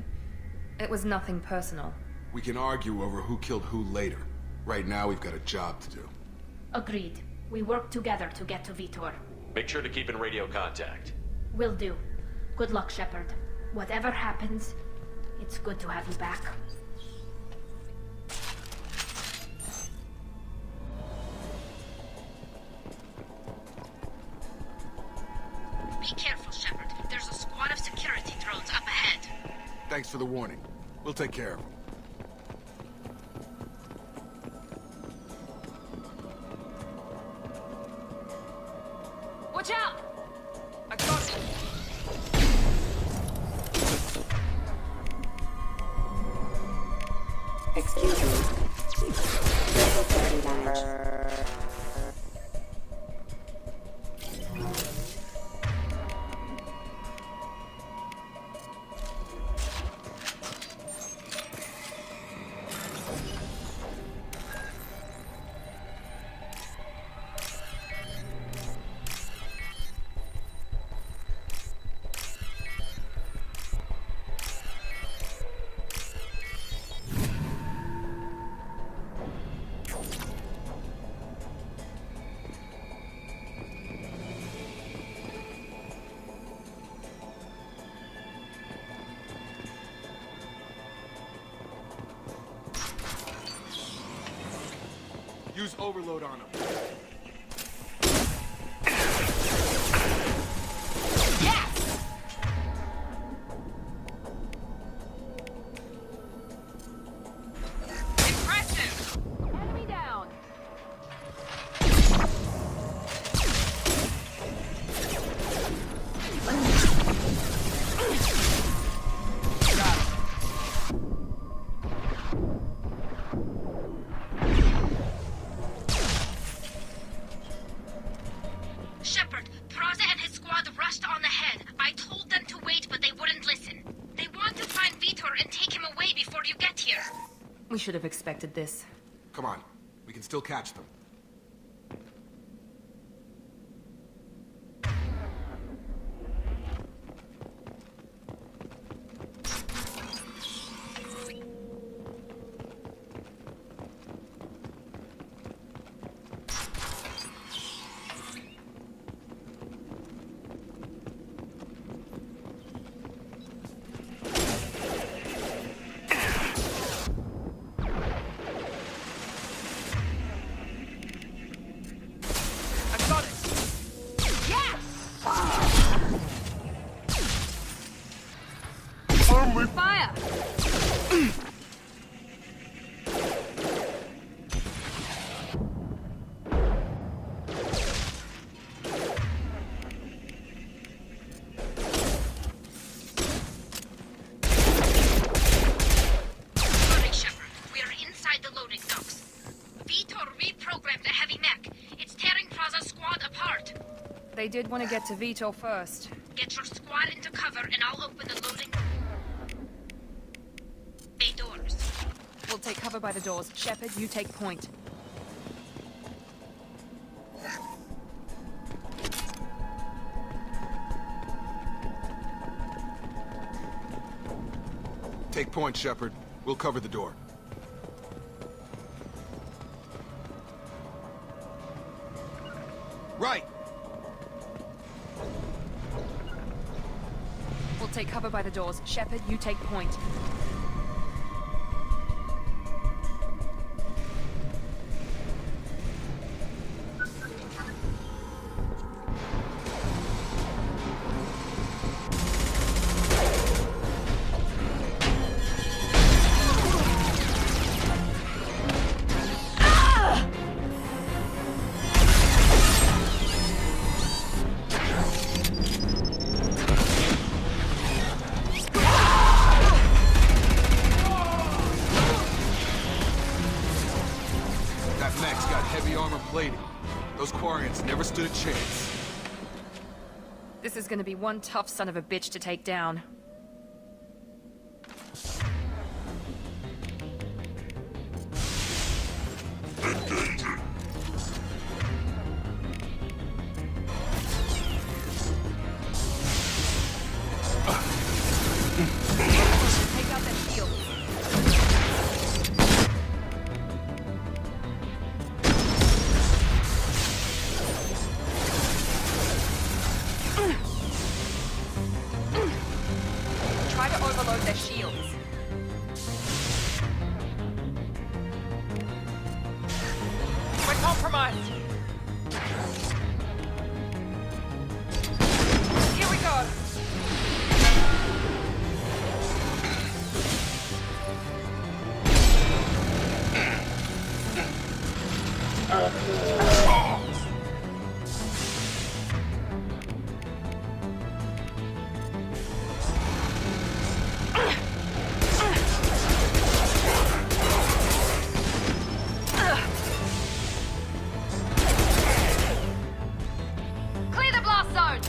E: It was nothing personal.
K: We can argue over who killed who later. Right now, we've got a job to do.
G: Agreed. We work together to get to Vitor.
J: Make sure to keep in radio contact.
G: Will do. Good luck, Shepard. Whatever happens, it's good to have you back.
P: Be careful, Shepard. There's a squad of security drones up ahead.
K: Thanks for the warning. We'll take care of them.
A: Watch out! I got it!
L: Excuse me. Security lounge.
K: Use overload on him.
G: Shepard, Praza and his squad rushed on ahead. I told them to wait, but they wouldn't listen. They want to find Vitor and take him away before you get here.
E: We should have expected this.
K: Come on. We can still catch them.
E: Fire!
G: Sorry, Shepard. We are inside the loading docks. Vitor reprogrammed the heavy mech. It's tearing Praza's squad apart.
E: They did want to get to Vitor first.
G: Get your squad into cover and I'll open the loading bay doors.
E: We'll take cover by the doors. Shepard, you take point.
K: Take point, Shepard. We'll cover the door. Right!
E: We'll take cover by the doors. Shepard, you take point.
K: Those Quarians never stood a chance.
E: This is gonna be one tough son of a bitch to take down. Take out that shield. Try to overload their shields. We're compromised. Here we go. Clear the blast zone.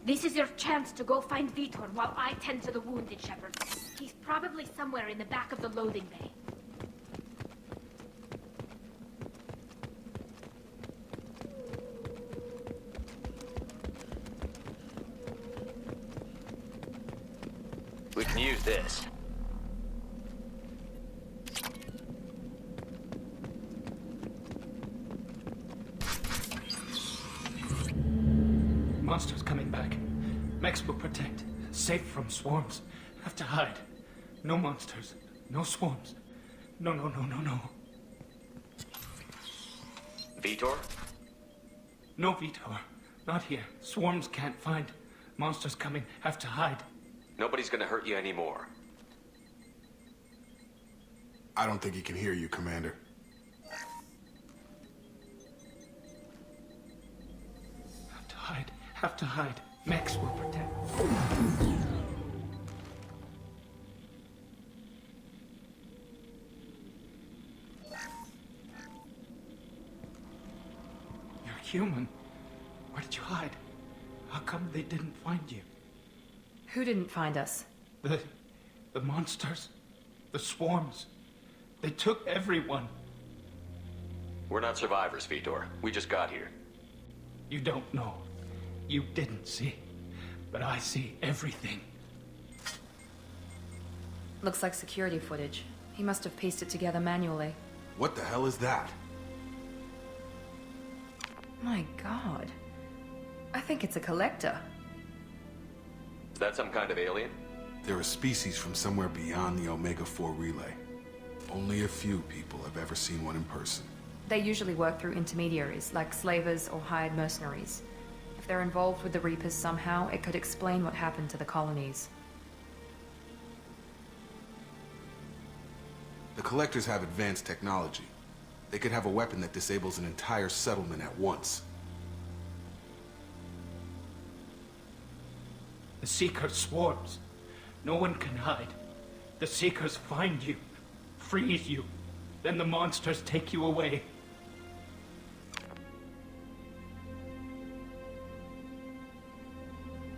G: This is your chance to go find Vitor while I tend to the wounded, Shepard. He's probably somewhere in the back of the loading bay.
F: We can use this.
Q: Monsters coming back. Mechs will protect. Safe from swarms. Have to hide. No monsters. No swarms. No.
F: Vitor?
Q: No Vitor. Not here. Swarms can't find. Monsters coming. Have to hide.
J: Nobody's gonna hurt you anymore.
K: I don't think he can hear you, Commander.
Q: Have to hide. Have to hide. Mechs will protect. You're human. Where did you hide? How come they didn't find you?
E: Who didn't find us?
Q: The monsters. The swarms. They took everyone.
J: We're not survivors, Vitor. We just got here.
Q: You don't know. You didn't see. But I see everything.
E: Looks like security footage. He must have pieced it together manually.
K: What the hell is that?
E: My God. I think it's a collector.
J: Is that some kind of alien?
K: They're a species from somewhere beyond the Omega-4 relay. Only a few people have ever seen one in person.
E: They usually work through intermediaries, like slavers or hired mercenaries. If they're involved with the Reapers somehow, it could explain what happened to the colonies.
K: The Collectors have advanced technology. They could have a weapon that disables an entire settlement at once.
Q: The Seeker swarms. No one can hide. The Seekers find you, freeze you, then the monsters take you away.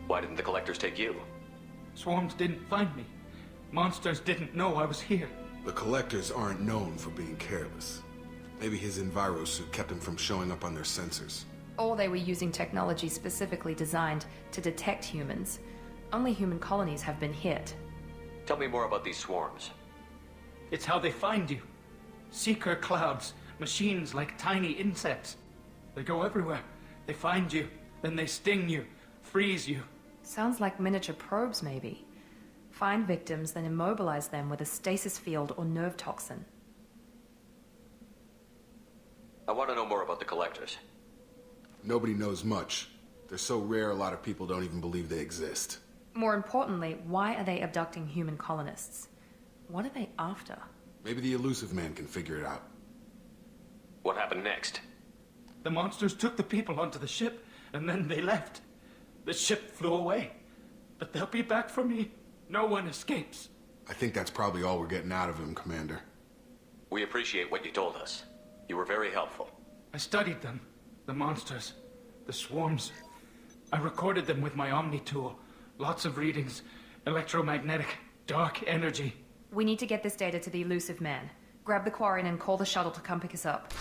J: Why didn't the Collectors take you?
Q: Swarms didn't find me. Monsters didn't know I was here.
K: The Collectors aren't known for being careless. Maybe his Enviro suit kept him from showing up on their sensors.
E: Or they were using technology specifically designed to detect humans. Only human colonies have been hit.
J: Tell me more about these swarms.
Q: It's how they find you. Seeker clouds, machines like tiny insects. They go everywhere. They find you, then they sting you, freeze you.
E: Sounds like miniature probes, maybe. Find victims, then immobilize them with a stasis field or nerve toxin.
J: I want to know more about the Collectors.
K: Nobody knows much. They're so rare a lot of people don't even believe they exist.
E: More importantly, why are they abducting human colonists? What are they after?
K: Maybe the Elusive Man can figure it out.
J: What happened next?
Q: The monsters took the people onto the ship, and then they left. The ship flew away. But they'll be back for me. No one escapes.
K: I think that's probably all we're getting out of him, Commander.
J: We appreciate what you told us. You were very helpful.
Q: I studied them. The monsters. The swarms. I recorded them with my Omni tool. Lots of readings. Electromagnetic. Dark energy.
E: We need to get this data to the Elusive Man. Grab the Quarian and call the shuttle to come pick us up.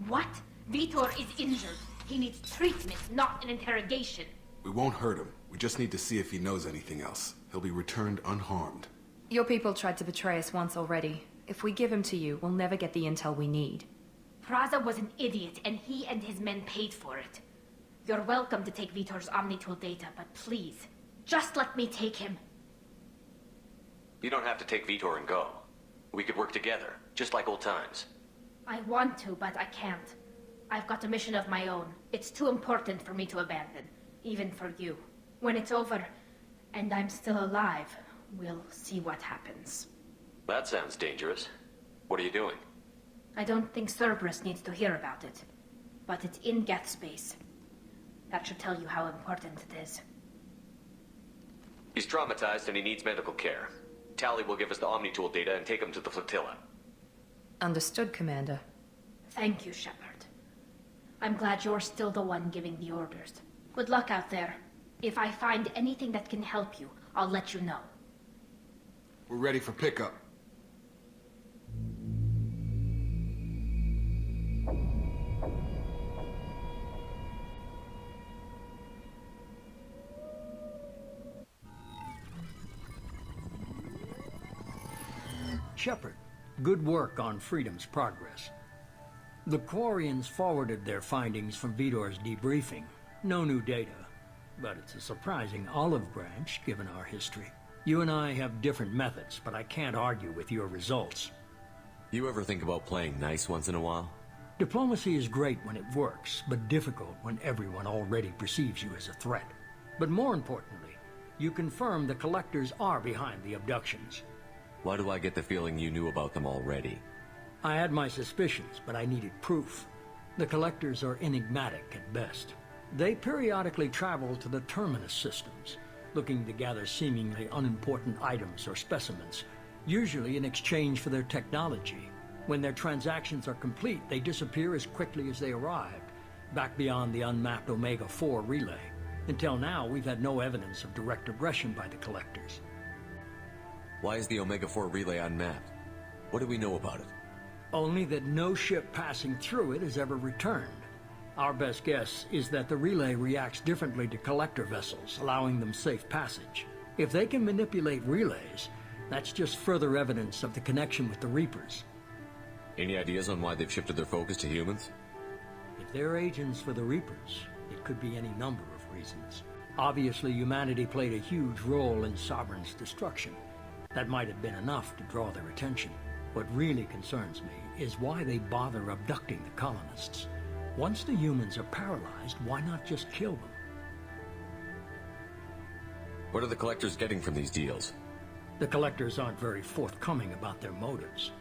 G: What? Vitor is injured. He needs treatment, not an interrogation.
K: We won't hurt him. We just need to see if he knows anything else. He'll be returned unharmed.
E: Your people tried to betray us once already. If we give him to you, we'll never get the intel we need.
G: Praza was an idiot, and he and his men paid for it. You're welcome to take Vitor's Omnitool data, but please, just let me take him.
J: You don't have to take Vitor and go. We could work together, just like old times.
G: I want to, but I can't. I've got a mission of my own. It's too important for me to abandon, even for you. When it's over, and I'm still alive, we'll see what happens.
J: That sounds dangerous. What are you doing?
G: I don't think Cerberus needs to hear about it, but it's in Geth space. That should tell you how important it is.
J: He's traumatized and he needs medical care. Tali will give us the Omnitool data and take him to the flotilla.
E: Understood, Commander.
G: Thank you, Shepard. I'm glad you're still the one giving the orders. Good luck out there. If I find anything that can help you, I'll let you know.
K: We're ready for pickup.
B: Shepard, good work on Freedom's progress. The Quarians forwarded their findings from Vidor's debriefing. No new data, but it's a surprising olive branch given our history. You and I have different methods, but I can't argue with your results.
J: You ever think about playing nice once in a while?
B: Diplomacy is great when it works, but difficult when everyone already perceives you as a threat. But more importantly, you confirm the Collectors are behind the abductions.
J: Why do I get the feeling you knew about them already?
B: I had my suspicions, but I needed proof. The Collectors are enigmatic at best. They periodically travel to the Terminus systems, looking to gather seemingly unimportant items or specimens, usually in exchange for their technology. When their transactions are complete, they disappear as quickly as they arrived, back beyond the unmapped Omega-4 relay. Until now, we've had no evidence of direct aggression by the Collectors.
J: Why is the Omega-4 relay unmapped? What do we know about it?
B: Only that no ship passing through it has ever returned. Our best guess is that the relay reacts differently to Collector vessels, allowing them safe passage. If they can manipulate relays, that's just further evidence of the connection with the Reapers.
J: Any ideas on why they've shifted their focus to humans?
B: If they're agents for the Reapers, it could be any number of reasons. Obviously, humanity played a huge role in Sovereign's destruction. That might have been enough to draw their attention. What really concerns me is why they bother abducting the colonists. Once the humans are paralyzed, why not just kill them?
J: What are the Collectors getting from these deals?
B: The Collectors aren't very forthcoming about their motives.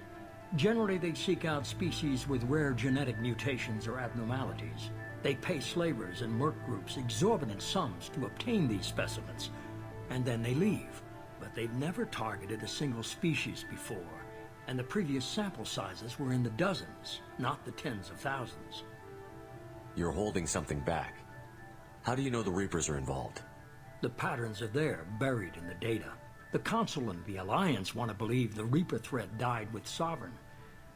B: Generally, they seek out species with rare genetic mutations or abnormalities. They pay slavers and merc groups exorbitant sums to obtain these specimens, and then they leave. But they've never targeted a single species before, and the previous sample sizes were in the dozens, not the tens of thousands.
J: You're holding something back. How do you know the Reapers are involved?
B: The patterns are there, buried in the data. The Council and the Alliance want to believe the Reaper threat died with Sovereign.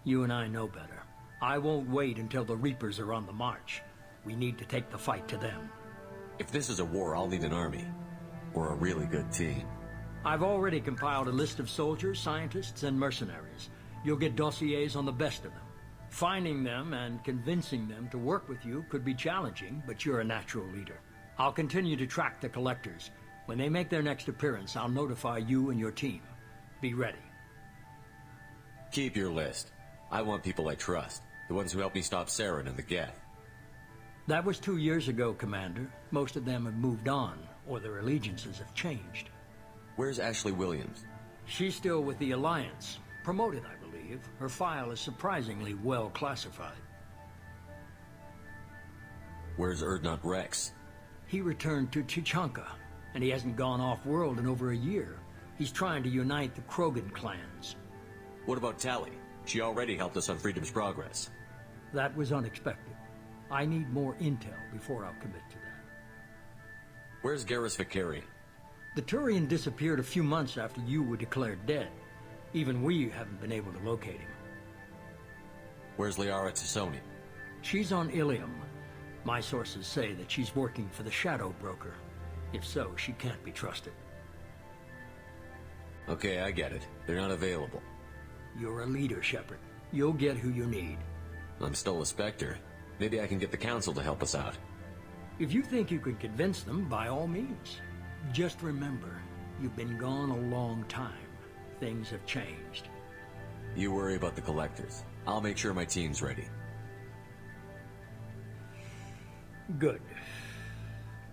B: You and I know better. I won't wait until the Reapers are on the march. We need to take the fight to them.
J: If this is a war, I'll need an army. Or a really good team.
B: I've already compiled a list of soldiers, scientists, and mercenaries. You'll get dossiers on the best of them. Finding them and convincing them to work with you could be challenging, but you're a natural leader. I'll continue to track the Collectors. When they make their next appearance, I'll notify you and your team. Be ready.
J: Keep your list. I want people I trust. The ones who helped me stop Saren and the Geth.
B: That was 2 years ago, Commander. Most of them have moved on, or their allegiances have changed.
J: Where's Ashley Williams?
B: She's still with the Alliance. Promoted, I believe. Her file is surprisingly well classified.
J: Where's Urdnot Rex?
B: He returned to Chichanka, and he hasn't gone off-world in over a year. He's trying to unite the Krogan clans.
J: What about Tali? She already helped us on Freedom's progress.
B: That was unexpected. I need more intel before I'll commit to that.
J: Where's Garrus Vakarian?
B: The Turian disappeared a few months after you were declared dead. Even we haven't been able to locate him.
J: Where's Liara Tassoni?
B: She's on Ilium. My sources say that she's working for the Shadow Broker. If so, she can't be trusted.
J: Okay, I get it. They're not available.
B: You're a leader, Shepard. You'll get who you need.
J: I'm still a Spectre. Maybe I can get the Council to help us out.
B: If you think you can convince them, by all means. Just remember, you've been gone a long time. Things have changed.
J: You worry about the Collectors. I'll make sure my team's ready.
B: Good.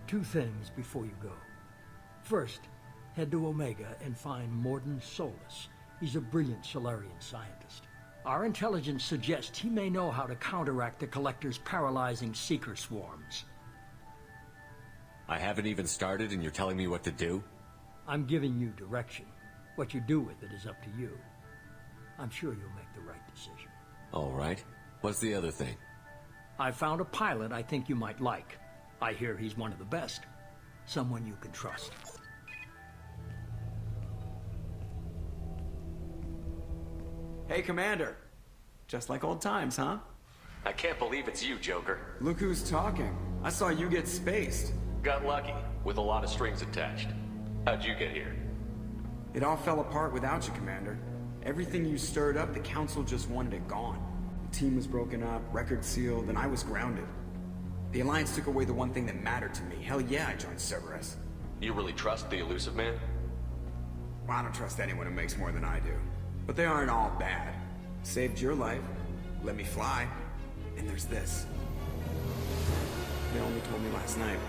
B: 2 things before you go. First, head to Omega and find Mordin Solus. He's a brilliant Solarian scientist. Our intelligence suggests he may know how to counteract the Collector's paralyzing Seeker swarms.
J: I haven't even started and you're telling me what to do?
B: I'm giving you direction. What you do with it is up to you. I'm sure you'll make the right decision.
J: All right. What's the other thing?
B: I found a pilot I think you might like. I hear he's one of the best. Someone you can trust.
C: Hey, Commander. Just like old times, huh?
J: I can't believe it's you, Joker.
C: Look who's talking. I saw you get spaced.
J: Got lucky, with a lot of strings attached. How'd you get here?
C: It all fell apart without you, Commander. Everything you stirred up, the Council just wanted it gone. The team was broken up, record sealed, and I was grounded. The Alliance took away the one thing that mattered to me. Hell yeah, I joined Cerberus.
J: You really trust the Illusive Man?
C: Well, I don't trust anyone who makes more than I do. But they aren't all bad. Saved your life, let me fly, and there's this. They only told me last night.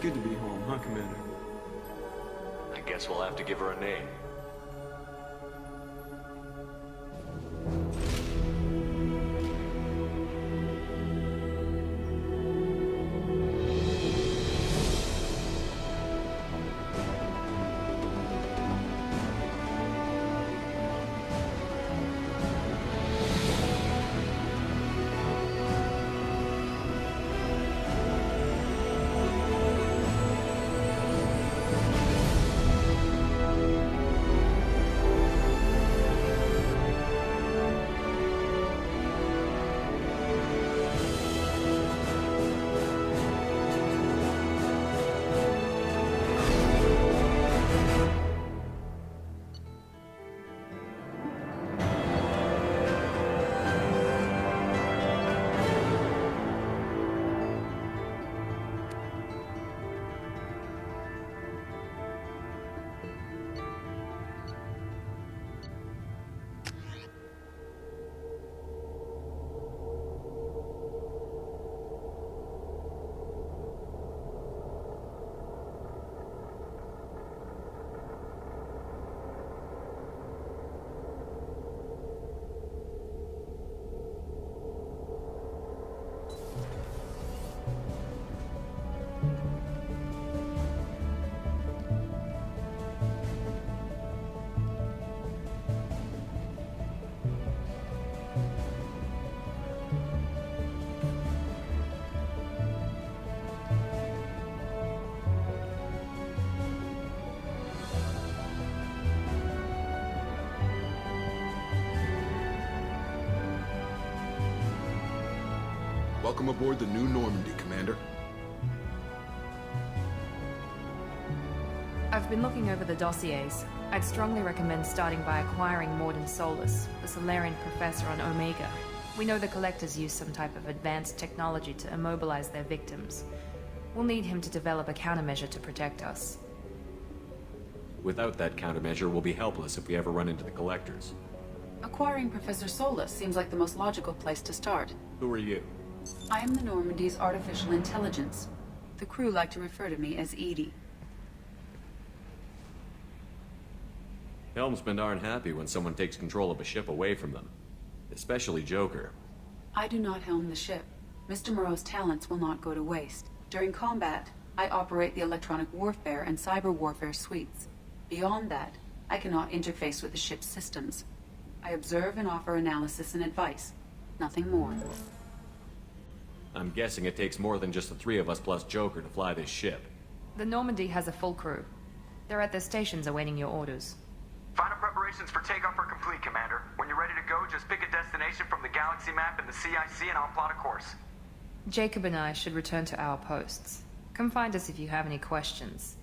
C: Good to be home, huh, Commander?
J: I guess we'll have to give her a name.
K: Welcome aboard the New Normandy, Commander.
E: I've been looking over the dossiers. I'd strongly recommend starting by acquiring Mordin Solus, the Solarian professor on Omega. We know the Collectors use some type of advanced technology to immobilize their victims. We'll need him to develop a countermeasure to protect us.
J: Without that countermeasure, we'll be helpless if we ever run into the Collectors.
R: Acquiring Professor Solus seems like the most logical place to start.
J: Who are you?
R: I am the Normandy's artificial intelligence. The crew like to refer to me as Edie.
J: Helmsmen aren't happy when someone takes control of a ship away from them. Especially Joker.
R: I do not helm the ship. Mr. Moreau's talents will not go to waste. During combat, I operate the electronic warfare and cyber warfare suites. Beyond that, I cannot interface with the ship's systems. I observe and offer analysis and advice. Nothing more.
J: I'm guessing it takes more than just the three of us plus Joker to fly this ship.
E: The Normandy has a full crew. They're at their stations awaiting your orders.
H: Final preparations for takeoff are complete, Commander. When you're ready to go, just pick a destination from the galaxy map in the CIC and I'll plot a course.
E: Jacob and I should return to our posts. Come find us if you have any questions.